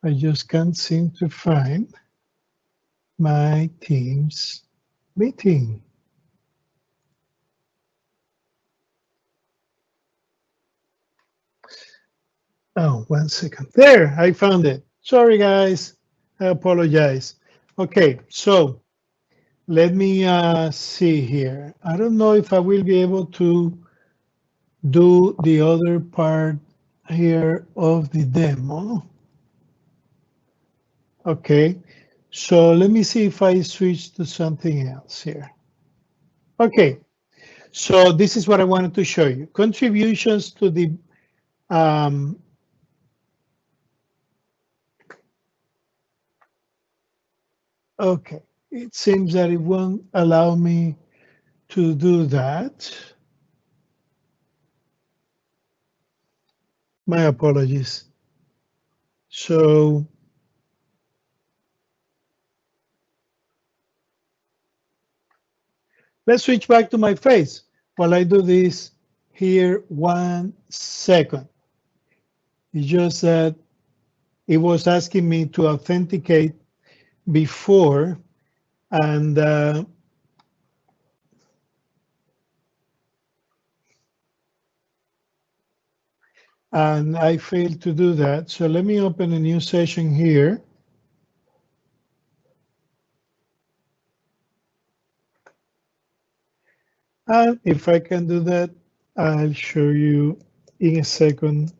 I just can't seem to find my Teams meeting. Oh, 1 second. There, I found it. Sorry, guys. I apologize. Okay, so let me see here. I don't know if I will be able to do the other part here of the demo. Okay, so let me see if I switch to something else here. Okay, so this is what I wanted to show you. Contributions to the okay, it seems that it won't allow me to do that. My apologies. So let's switch back to my face while I do this here 1 second. It's just that it was asking me to authenticate before, and I failed to do that. So let me open a new session here. And if I can do that, I'll show you in a second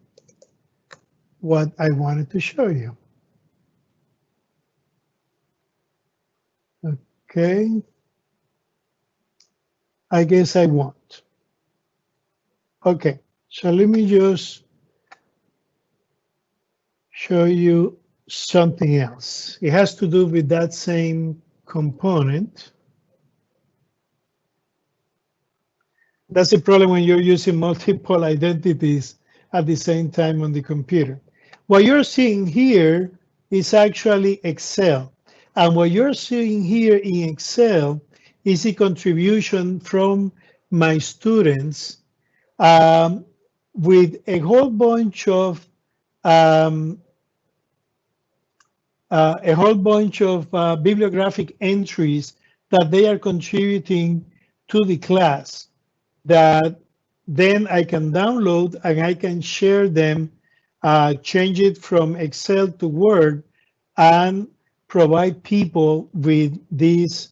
what I wanted to show you. Okay. I guess I won't. Okay, so let me just show you something else. It has to do with that same component. That's the problem when you're using multiple identities at the same time on the computer. What you're seeing here is actually Excel. And what you're seeing here in Excel is a contribution from my students with a whole bunch of bibliographic entries that they are contributing to the class that then I can download and I can share them, change it from Excel to Word, and provide people with these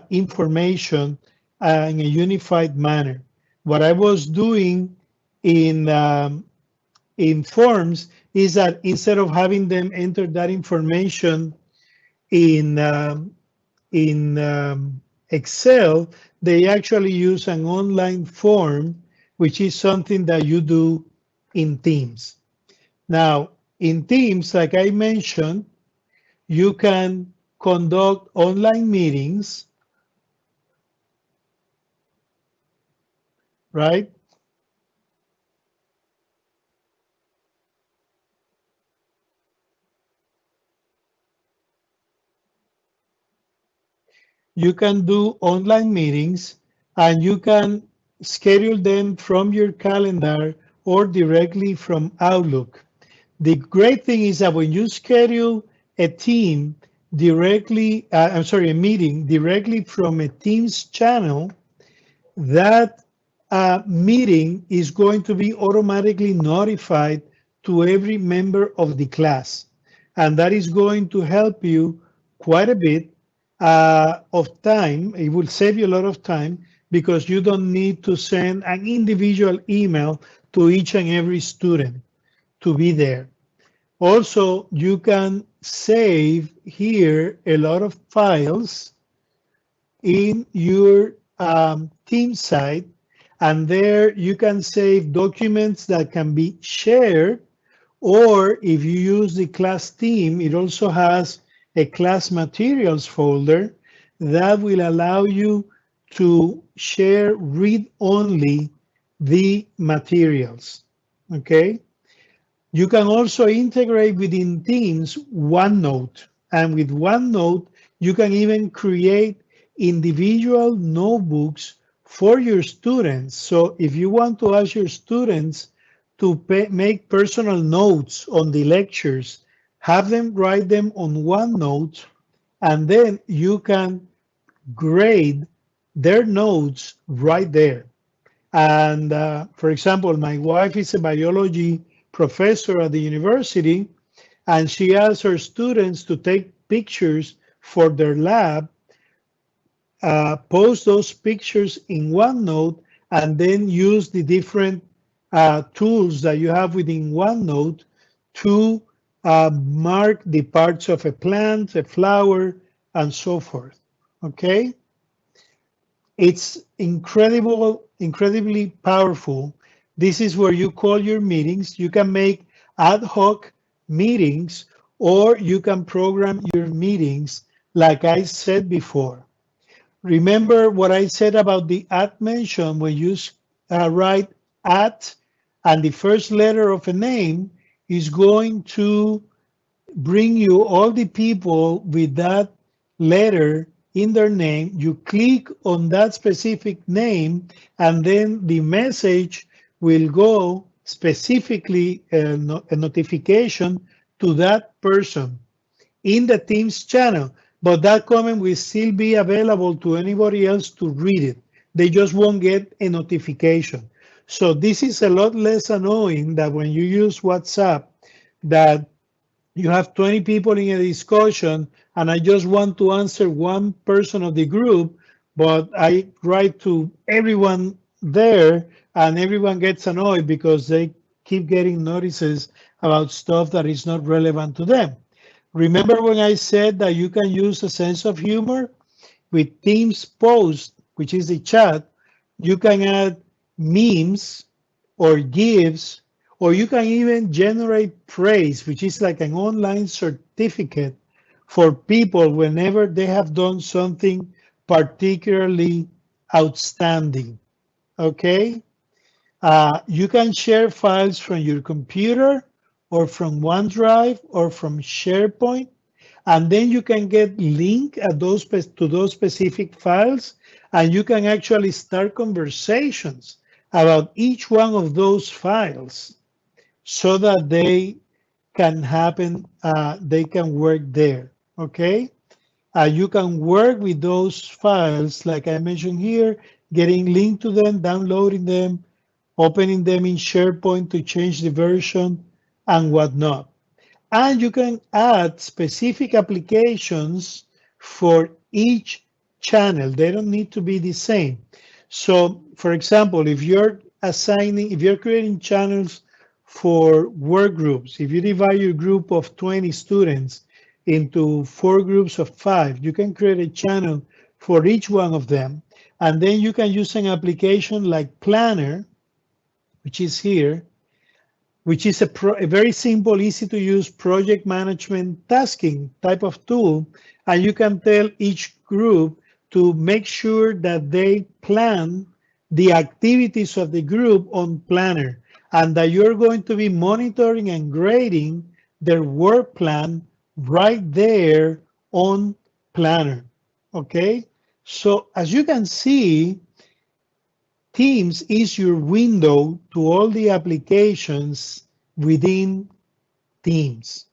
information in a unified manner. What I was doing in Forms is that instead of having them enter that information in Excel, they actually use an online form, which is something that you do in Teams. Now, in Teams, like I mentioned, you can conduct online meetings, right? You can do online meetings and you can schedule them from your calendar or directly from Outlook. The great thing is that when you schedule a team directly, a meeting directly from a Teams channel, that meeting is going to be automatically notified to every member of the class. And that is going to help you quite a bit of time. It will save you a lot of time because you don't need to send an individual email to each and every student to be there. Also, you can save here a lot of files in your team site, and there you can save documents that can be shared, or if you use the class team, it also has a class materials folder that will allow you to share read-only the materials, okay? You can also integrate within Teams OneNote, and with OneNote, you can even create individual notebooks for your students. So if you want to ask your students to make personal notes on the lectures, have them write them on OneNote, and then you can grade their notes right there. And for example, my wife is a biology professor at the university, and she asks her students to take pictures for their lab, post those pictures in OneNote, and then use the different tools that you have within OneNote to mark the parts of a plant, a flower, and so forth. Okay? It's incredibly powerful. This is where you call your meetings. You can make ad hoc meetings, or you can program your meetings like I said before. Remember what I said about the at mention. When you write at and the first letter of a name is going to bring you all the people with that letter in their name. You click on that specific name, and then the message will go specifically a notification to that person in the Teams channel. But that comment will still be available to anybody else to read it. They just won't get a notification. So this is a lot less annoying than when you use WhatsApp, that you have 20 people in a discussion and I just want to answer one person of the group, but I write to everyone there and everyone gets annoyed because they keep getting notices about stuff that is not relevant to them. Remember when I said that you can use a sense of humor? With Teams Post, which is the chat, you can add memes or GIFs, or you can even generate praise, which is like an online certificate for people whenever they have done something particularly outstanding. Okay? You can share files from your computer or from OneDrive or from SharePoint, and then you can get link at to those specific files, and you can actually start conversations about each one of those files so that they can happen, they can work there, okay? You can work with those files, like I mentioned here, getting linked to them, downloading them, opening them in SharePoint to change the version and whatnot. And you can add specific applications for each channel. They don't need to be the same. So, for example, if you're creating channels for work groups, if you divide your group of 20 students into 4 groups of 5, you can create a channel for each one of them. And then you can use an application like Planner, which is here, which is a very simple, easy to use project management tasking type of tool. And you can tell each group to make sure that they plan the activities of the group on Planner, and that you're going to be monitoring and grading their work plan right there on Planner. Okay, so as you can see, Teams is your window to all the applications within Teams.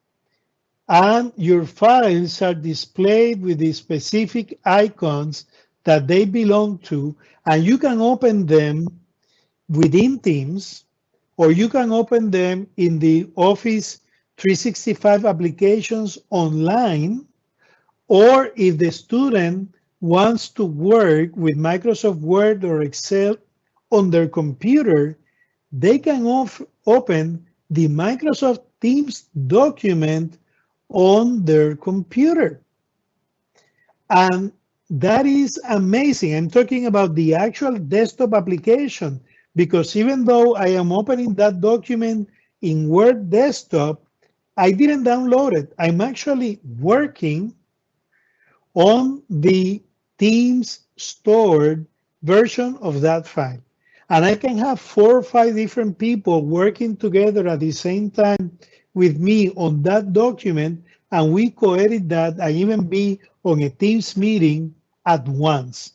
And your files are displayed with the specific icons that they belong to, and you can open them within Teams, or you can open them in the Office 365 applications online, or if the student wants to work with Microsoft Word or Excel on their computer, they can open the Microsoft Teams document on their computer. And that is amazing. I'm talking about the actual desktop application, because even though I am opening that document in Word Desktop, I didn't download it. I'm actually working on the Teams stored version of that file. And I can have 4 or 5 different people working together at the same time with me on that document, and we co-edit that and even be on a Teams meeting at once.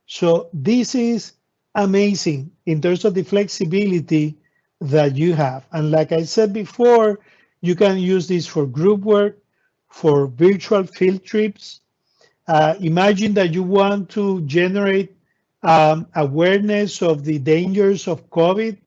So this is amazing in terms of the flexibility that you have. And like I said before, you can use this for group work, for virtual field trips. Imagine that you want to generate awareness of the dangers of COVID.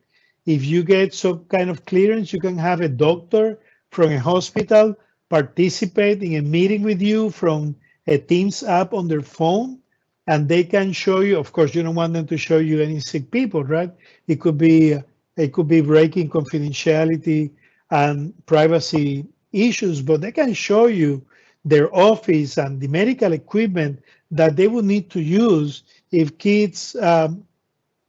If you get some kind of clearance, you can have a doctor from a hospital participate in a meeting with you from a Teams app on their phone, and they can show you. Of course, you don't want them to show you any sick people, right? It could be breaking confidentiality and privacy issues, but they can show you their office and the medical equipment that they would need to use if kids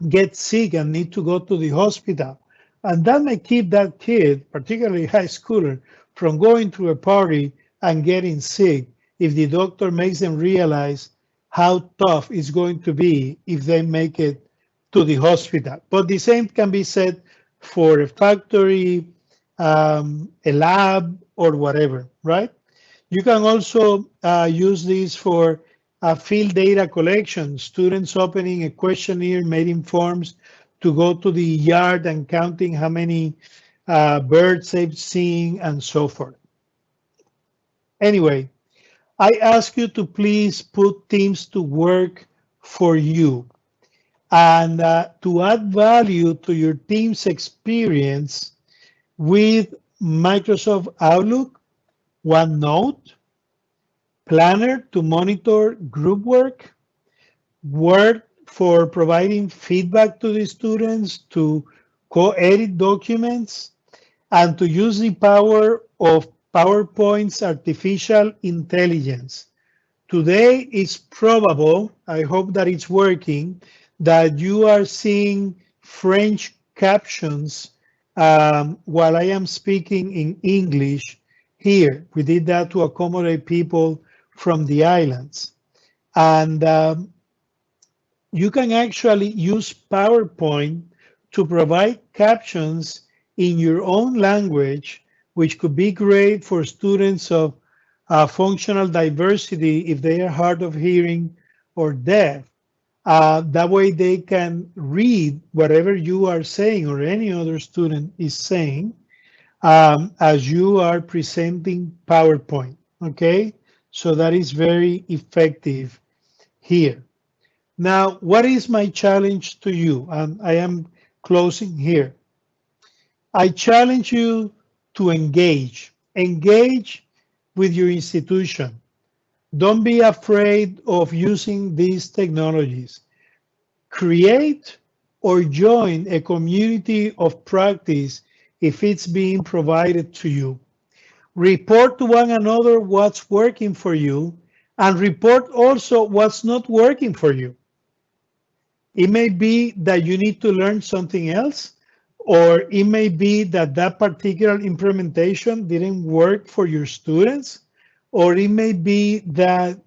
get sick and need to go to the hospital. And that may keep that kid, particularly high schooler, from going to a party and getting sick if the doctor makes them realize how tough it's going to be if they make it to the hospital. But the same can be said for a factory, a lab, or whatever, right? You can also use this for field data collection, students opening a questionnaire made in forms to go to the yard and counting how many birds they've seen and so forth. Anyway, I ask you to please put Teams to work for you and to add value to your Teams experience with Microsoft Outlook, OneNote, Planner to monitor group work, Word for providing feedback to the students, to co-edit documents, and to use the power of PowerPoint's artificial intelligence. Today, it's probable, I hope that it's working, that you are seeing French captions while I am speaking in English here. We did that to accommodate people from the islands. And you can actually use PowerPoint to provide captions in your own language, which could be great for students of functional diversity if they are hard of hearing or deaf. That way they can read whatever you are saying or any other student is saying as you are presenting PowerPoint, okay? So that is very effective here. Now, what is my challenge to you? I am closing here. I challenge you to engage with your institution. Don't be afraid of using these technologies. Create or join a community of practice if it's being provided to you. Report to one another what's working for you and report also what's not working for you. It may be that you need to learn something else, or it may be that that particular implementation didn't work for your students, or it may be that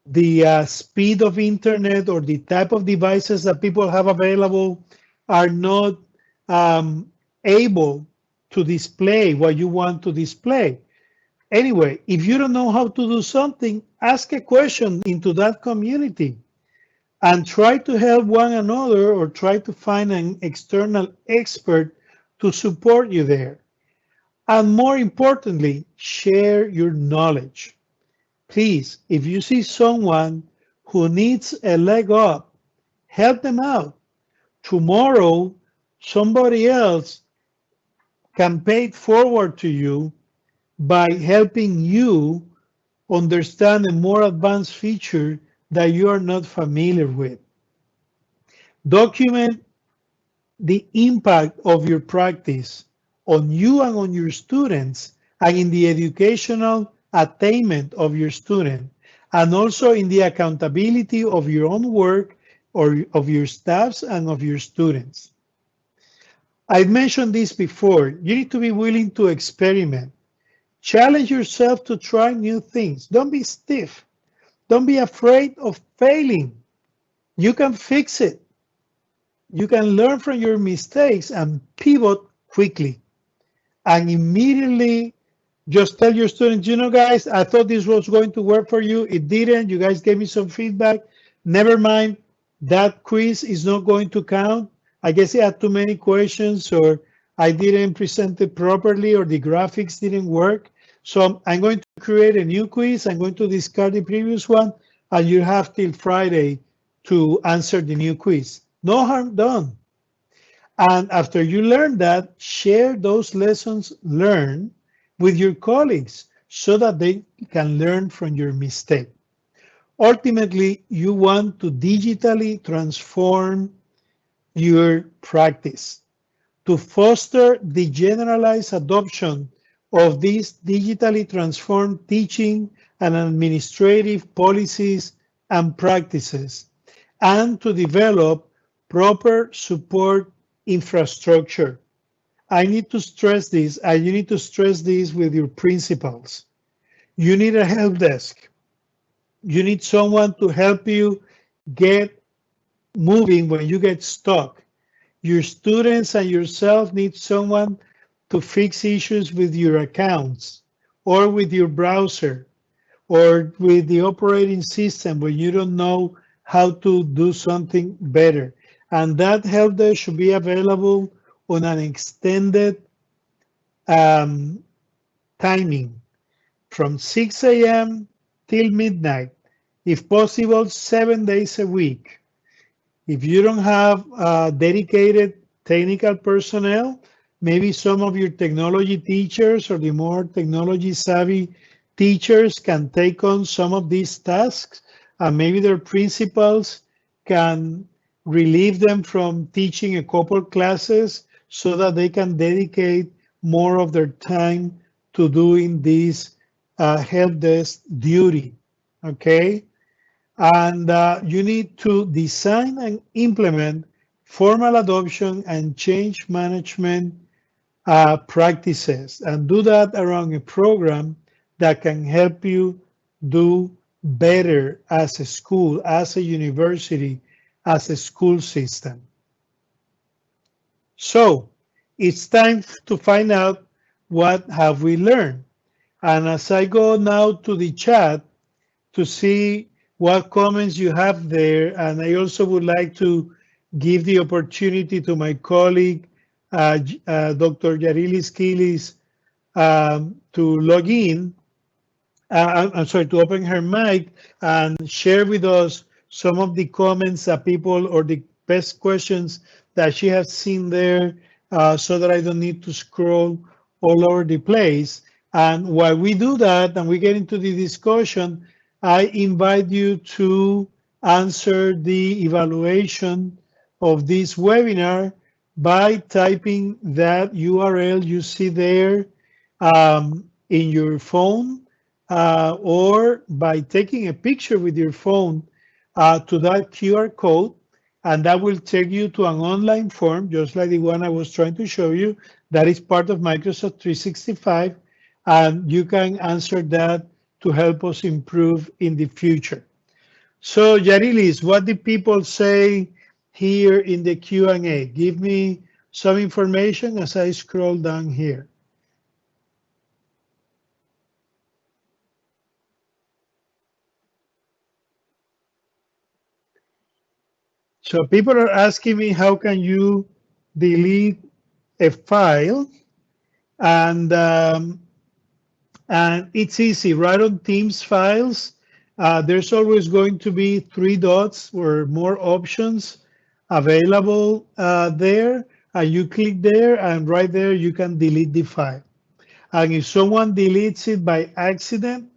the speed of internet or the type of devices that people have available are not um, able to display what you want to display. Anyway, if you don't know how to do something, ask a question into that community and try to help one another or try to find an external expert to support you there. And more importantly, share your knowledge. Please, if you see someone who needs a leg up, help them out. Tomorrow, somebody else can pay it forward to you by helping you understand a more advanced feature that you are not familiar with. Document the impact of your practice on you and on your students, and in the educational attainment of your student, and also in the accountability of your own work or of your staffs and of your students. I've mentioned this before. You need to be willing to experiment. Challenge yourself to try new things. Don't be stiff. Don't be afraid of failing. You can fix it. You can learn from your mistakes and pivot quickly. And immediately just tell your students, you know, guys, I thought this was going to work for you. It didn't. You guys gave me some feedback. Never mind. That quiz is not going to count. I guess I had too many questions, or I didn't present it properly, or the graphics didn't work. So I'm going to create a new quiz. I'm going to discard the previous one, and you have till Friday to answer the new quiz. No harm done. And after you learn that, share those lessons learned with your colleagues so that they can learn from your mistake. Ultimately, you want to digitally transform your practice to foster the generalized adoption of these digitally transformed teaching and administrative policies and practices, and to develop proper support infrastructure. I need to stress this, and you need to stress this with your principals. You need a help desk. You need someone to help you get moving when you get stuck. Your students and yourself need someone to fix issues with your accounts or with your browser or with the operating system when you don't know how to do something better. And that help desk should be available on an extended timing from 6 a.m. till midnight, if possible, 7 days a week. If you don't have dedicated technical personnel, maybe some of your technology teachers or the more technology savvy teachers can take on some of these tasks, and maybe their principals can relieve them from teaching a couple classes so that they can dedicate more of their time to doing this help desk duty, okay? And you need to design and implement formal adoption and change management practices, and do that around a program that can help you do better as a school, as a university, as a school system. So it's time to find out what have we learned. And as I go now to the chat to see what comments you have there, and I also would like to give the opportunity to my colleague, Dr. Yarilis Kilis, to log in. I'm sorry, to open her mic and share with us some of the comments that people, or the best questions that she has seen there, so that I don't need to scroll all over the place. And while we do that and we get into the discussion, I invite you to answer the evaluation of this webinar by typing that URL you see there in your phone or by taking a picture with your phone to that QR code, and that will take you to an online form, just like the one I was trying to show you, that is part of Microsoft 365, and you can answer that to help us improve in the future. So Yarilis, what did people say here in the Q&A? Give me some information as I scroll down here. So people are asking me, how can you delete a file? And it's easy, right on Teams files. There's always going to be 3 dots or more options available there. And you click there, and right there you can delete the file. And if someone deletes it by accident,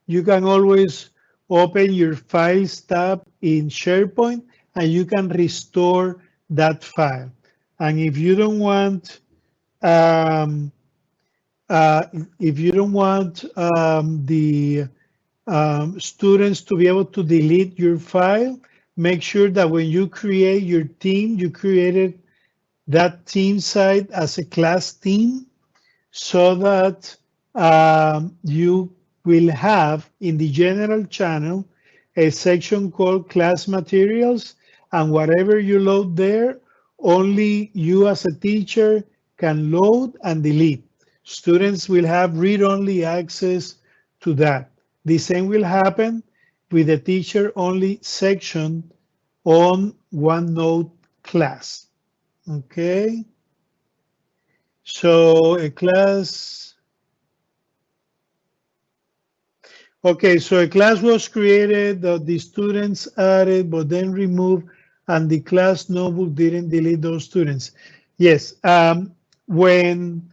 you can always open your Files tab in SharePoint, and you can restore that file. And if you don't want the students to be able to delete your file, make sure that when you create your team, you created that team site as a class team, so that you will have in the general channel a section called class materials, and whatever you load there, only you as a teacher can load and delete. Students will have read-only access to that. The same will happen with the teacher-only section on OneNote class. Okay. So a class. Okay, so a class was created that the students added, but then removed, and the class notebook didn't delete those students. Yes, when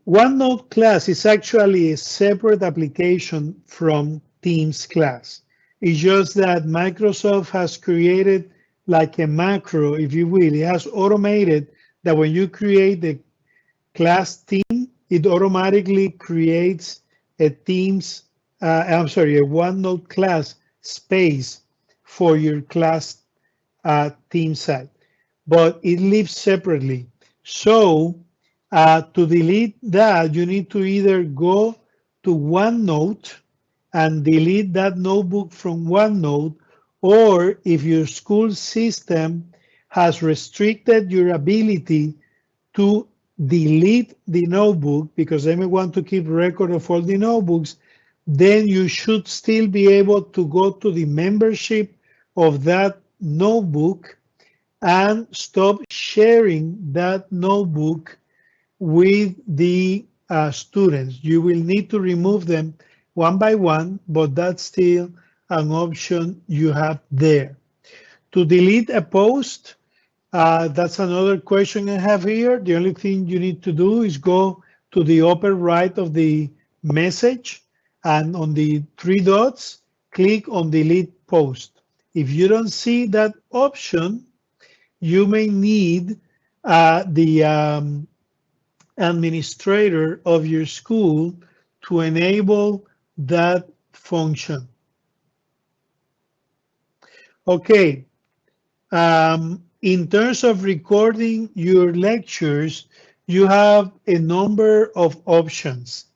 OneNote class is actually a separate application from Teams class. It's just that Microsoft has created like a macro, if you will. It has automated that when you create the class team, it automatically creates a Teams, a OneNote class space for your class team site, but it lives separately. So to delete that, you need to either go to OneNote and delete that notebook from OneNote, or if your school system has restricted your ability to delete the notebook because they may want to keep record of all the notebooks, then you should still be able to go to the membership of that notebook and stop sharing that notebook with the students. You will need to remove them one by one, but that's still an option you have there. To delete a post, that's another question I have here. The only thing you need to do is go to the upper right of the message, and on the 3 dots, click on delete post. If you don't see that option, you may need the administrator of your school to enable that function. Okay. In terms of recording your lectures, you have a number of options.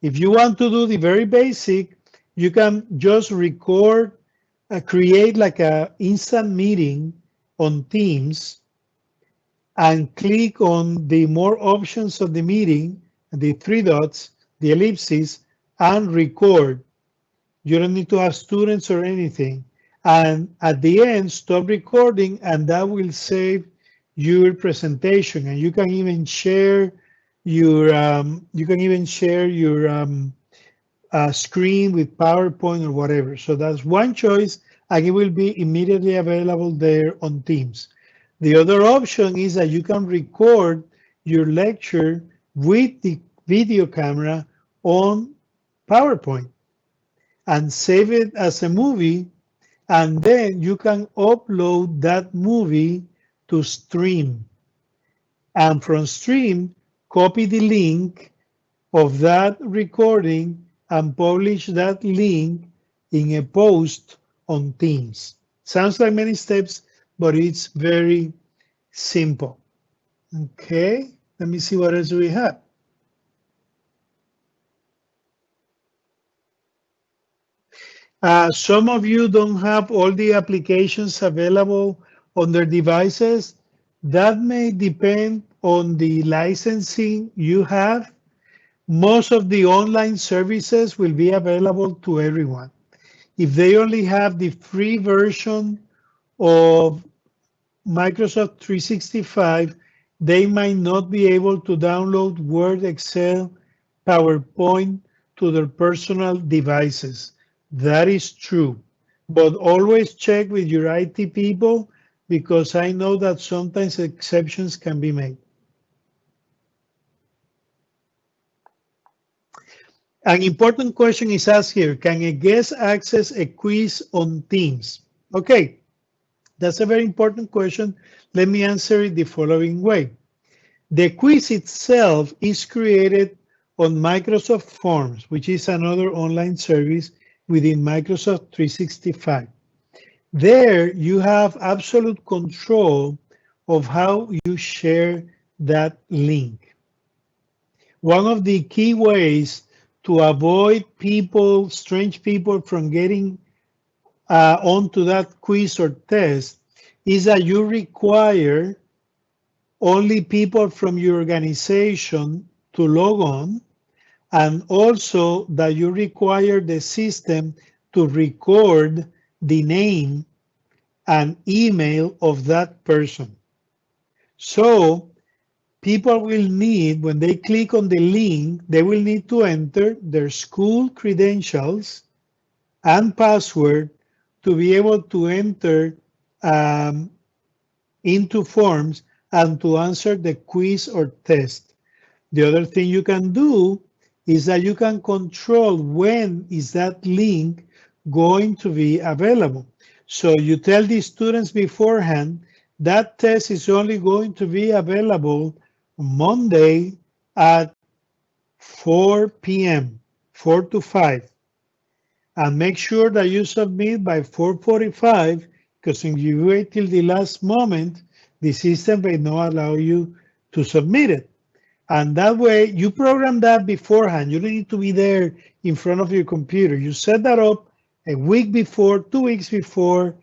If you want to do the very basic, you can just record, create like an instant meeting on Teams and click on the more options of the meeting, the 3 dots, the ellipses, and record. You don't need to have students or anything. And at the end, stop recording, and that will save your presentation. And you can even share your screen with PowerPoint or whatever. So that's one choice, and it will be immediately available there on Teams. The other option is that you can record your lecture with the video camera on PowerPoint. and save it as a movie, and then you can upload that movie to Stream. And from Stream, copy the link of that recording and publish that link in a post on Teams. Sounds like many steps, but it's very simple. Okay, let me see what else we have. Some of you don't have all the applications available on their devices. That may depend on the licensing you have. Most of the online services will be available to everyone. If they only have the free version of Microsoft 365, they might not be able to download Word, Excel, PowerPoint to their personal devices. That is true, but always check with your IT people because I know that sometimes exceptions can be made. An important question is asked here. Can a guest access a quiz on Teams? Okay, that's a very important question. Let me answer it the following way. The quiz itself is created on Microsoft Forms, which is another online service within Microsoft 365. There you have absolute control of how you share that link. One of the key ways to avoid people, strange people from getting onto that quiz or test is that you require only people from your organization to log on, and also that you require the system to record the name and email of that person. So people will need, when they click on the link, they will need to enter their school credentials and password to be able to enter into Forms and to answer the quiz or test. The other thing you can do is that you can control when is that link going to be available. So you tell the students beforehand that test is only going to be available Monday at 4 p.m., 4 to 5. And make sure that you submit by 4:45, because if you wait till the last moment, the system may not allow you to submit it. And that way, you program that beforehand. You don't need to be there in front of your computer. You set that up a week before, 2 weeks before,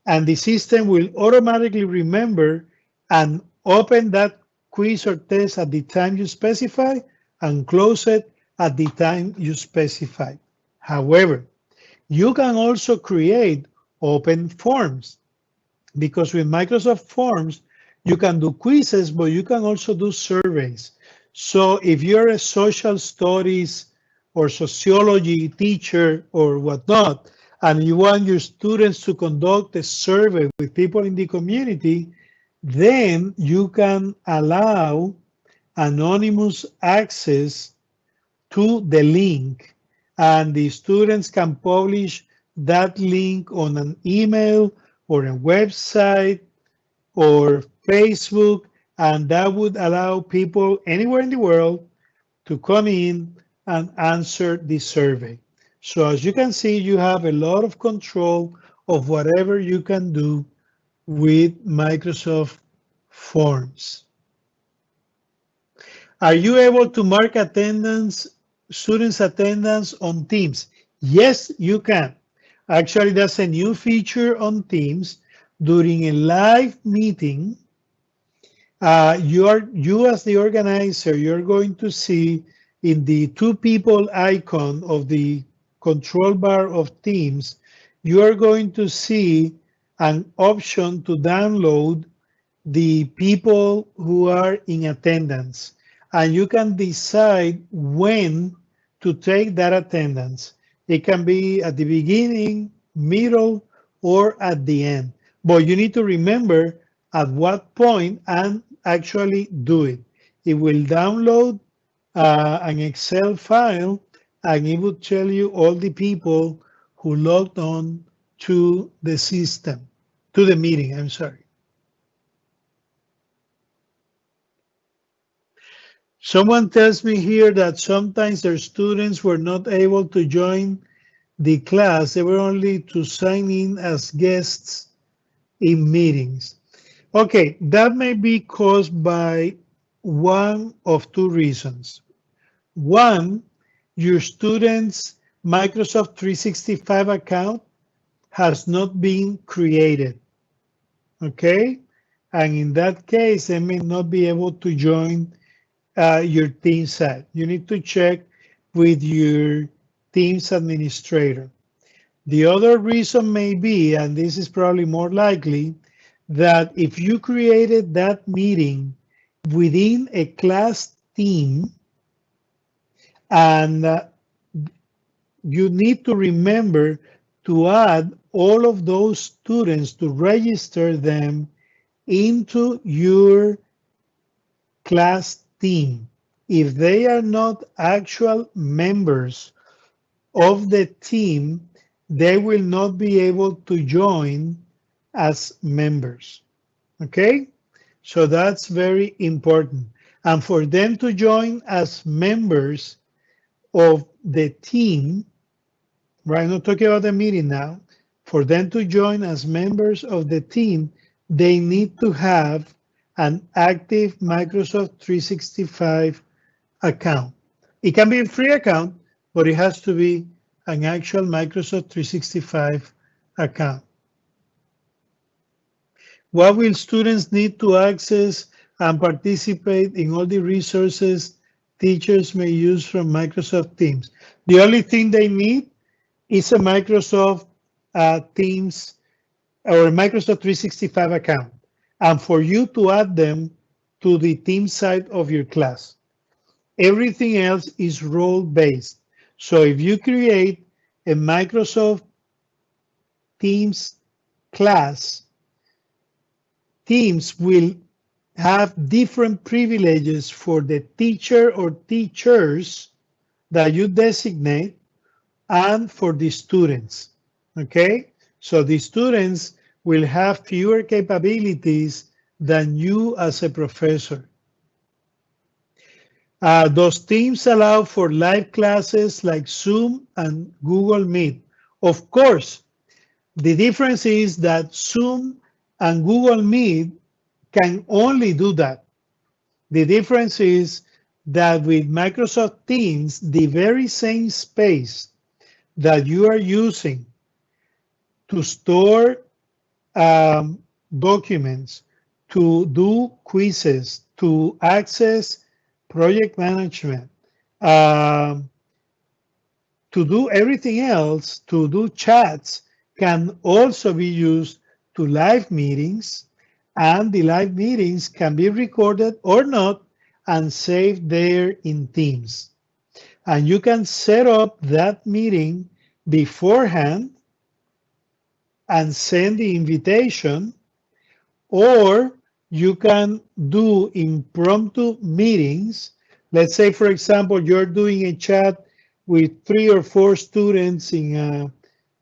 and the system will automatically remember and open that quiz or test at the time you specify and close it at the time you specify. However, you can also create open forms, because with Microsoft Forms, you can do quizzes, but you can also do surveys. So if you're a social studies or sociology teacher or whatnot, and you want your students to conduct a survey with people in the community, then you can allow anonymous access to the link, and the students can publish that link on an email or a website or Facebook, and that would allow people anywhere in the world to come in and answer the survey. So as you can see, you have a lot of control of whatever you can do with Microsoft Forms. Are you able to mark attendance, students' attendance on Teams? Yes, you can. Actually, that's a new feature on Teams. During a live meeting, you as the organizer, you're going to see in the two people icon of the control bar of Teams, you are going to see an option to download the people who are in attendance. And you can decide when to take that attendance. It can be at the beginning, middle, or at the end. But you need to remember at what point and actually do it. It will download an Excel file, and it will tell you all the people who logged on to the system, to the meeting, I'm sorry. Someone tells me here that sometimes their students were not able to join the class. They were only to sign in as guests in meetings. Okay, that may be caused by one of two reasons. One, your student's Microsoft 365 account has not been created, okay? And in that case, they may not be able to join your Teams site. You need to check with your Teams administrator. The other reason may be, and this is probably more likely, that if you created that meeting within a class team, and you need to remember to add all of those students to register them into your class team. If they are not actual members of the team, they will not be able to join as members. Okay, so that's very important. And for them to join as members of the team, right? I'm not talking about the meeting now. For them to join as members of the team, they need to have an active Microsoft 365 account. It can be a free account, but it has to be an actual Microsoft 365 account. What will students need to access and participate in all the resources teachers may use from Microsoft Teams? The only thing they need is a Microsoft Teams or a Microsoft 365 account, and for you to add them to the Teams side of your class. Everything else is role-based. So if you create a Microsoft Teams class, Teams will have different privileges for the teacher or teachers that you designate and for the students, okay? So the students will have fewer capabilities than you as a professor. Those teams allow for live classes like Zoom and Google Meet. Of course, the difference is that Zoom and Google Meet can only do that. The difference is that with Microsoft Teams, the very same space that you are using to store documents, to do quizzes, to access project management, to do everything else, to do chats, can also be used to live meetings, and the live meetings can be recorded or not and saved there in Teams. And you can set up that meeting beforehand and send the invitation, or you can do impromptu meetings. Let's say, for example, you're doing a chat with 3 or 4 students in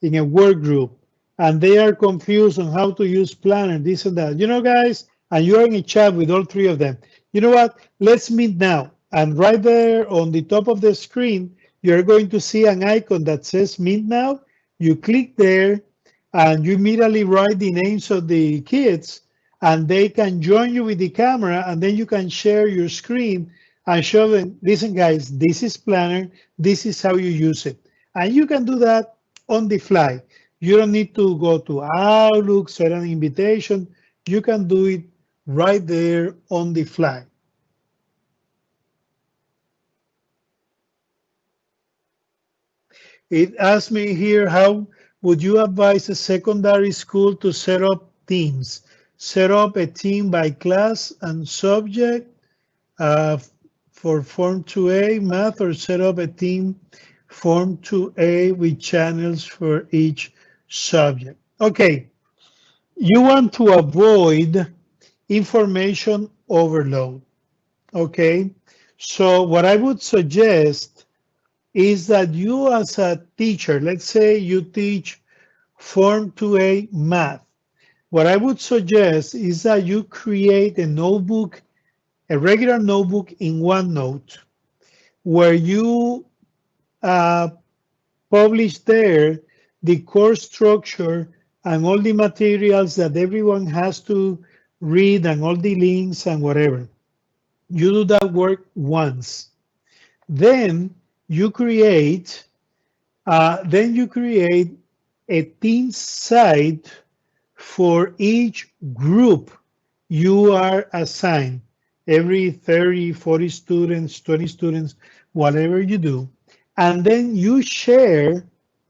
a work group, and they are confused on how to use Planner, this and that. You know, guys, and you're in a chat with all 3 of them. You know what? Let's meet now. And right there on the top of the screen, you're going to see an icon that says Meet Now. You click there, and you immediately write the names of the kids, and they can join you with the camera, and then you can share your screen and show them, listen, guys, this is Planner. This is how you use it. And you can do that on the fly. You don't need to go to Outlook, set an invitation. You can do it right there on the fly. It asks me here, how would you advise a secondary school to set up teams? Set up a team by class and subject for Form 2A math, or set up a team Form 2A with channels for each subject. Okay, you want to avoid information overload. Okay, so what I would suggest is that you as a teacher, let's say you teach Form 2A math, what I would suggest is that you create a notebook, a regular notebook in OneNote, where you publish there the course structure and all the materials that everyone has to read and all the links and whatever. You do that work once. Then you create a team site for each group you are assigned. Every 30, 40 students, 20 students, whatever you do. And then you share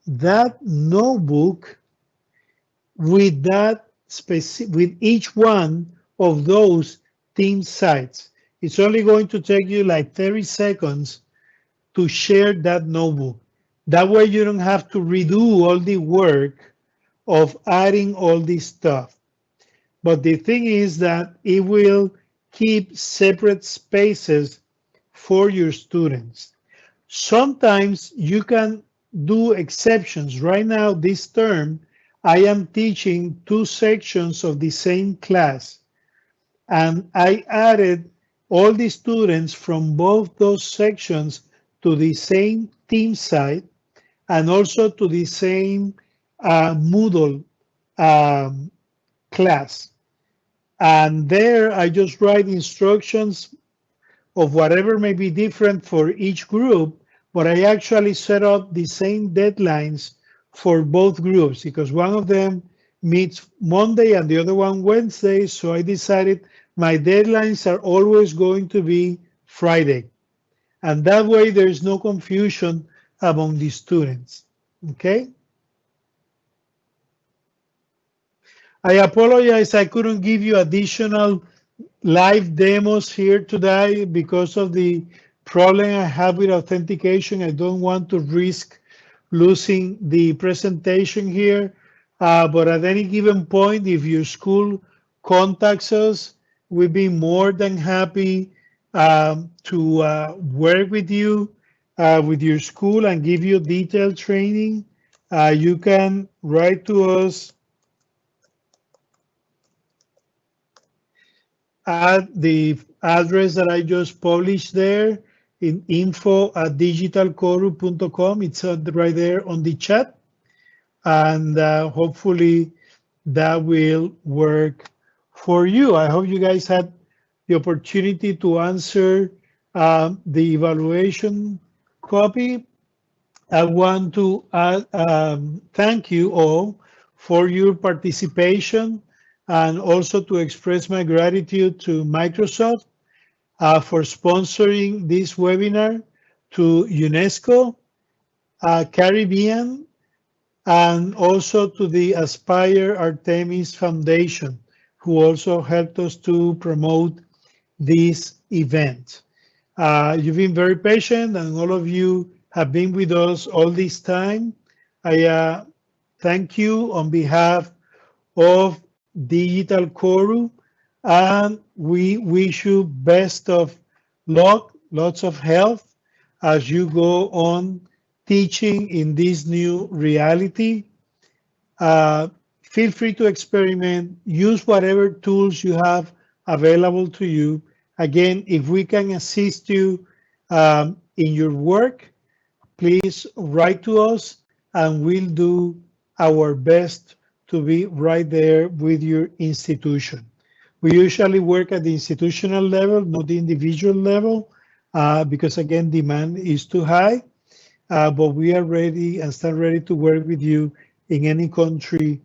that notebook with with each one of those team sites. It's only going to take you like 30 seconds to share that notebook. That way you don't have to redo all the work of adding all this stuff. But the thing is that it will keep separate spaces for your students. Sometimes you can do exceptions. Right now, this term, I am teaching 2 sections of the same class, and I added all the students from both those sections to the same team site and also to the same Moodle class. And there I just write instructions of whatever may be different for each group, but I actually set up the same deadlines for both groups because one of them meets Monday and the other one Wednesday. So I decided my deadlines are always going to be Friday. And that way there's no confusion among the students, okay? I apologize, I couldn't give you additional live demos here today because of the problem I have with authentication. I don't want to risk losing the presentation here, but at any given point, if your school contacts us, we'd be more than happy to work with you, with your school and give you detailed training. You can write to us at the address that I just published there in info@digitalcoru.com. It's right there on the chat. And hopefully that will work for you. I hope you guys had the opportunity to answer the evaluation copy. I want to thank you all for your participation and also to express my gratitude to Microsoft for sponsoring this webinar, to UNESCO, Caribbean, and also to the Aspire Artemis Foundation, who also helped us to promote this event. You've been very patient and all of you have been with us all this time. I thank you on behalf of Digital Coru, and we wish you best of luck, lots of health as you go on teaching in this new reality. Feel free to experiment, use whatever tools you have available to you. Again, if we can assist you in your work, please write to us and we'll do our best to be right there with your institution. We usually work at the institutional level, not the individual level, because again, demand is too high, but we are ready and stand ready to work with you in any country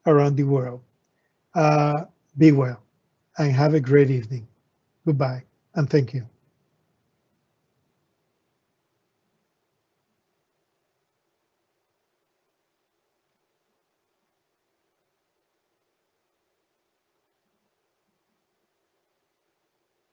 around the world. Be well and have a great evening. Goodbye and thank you.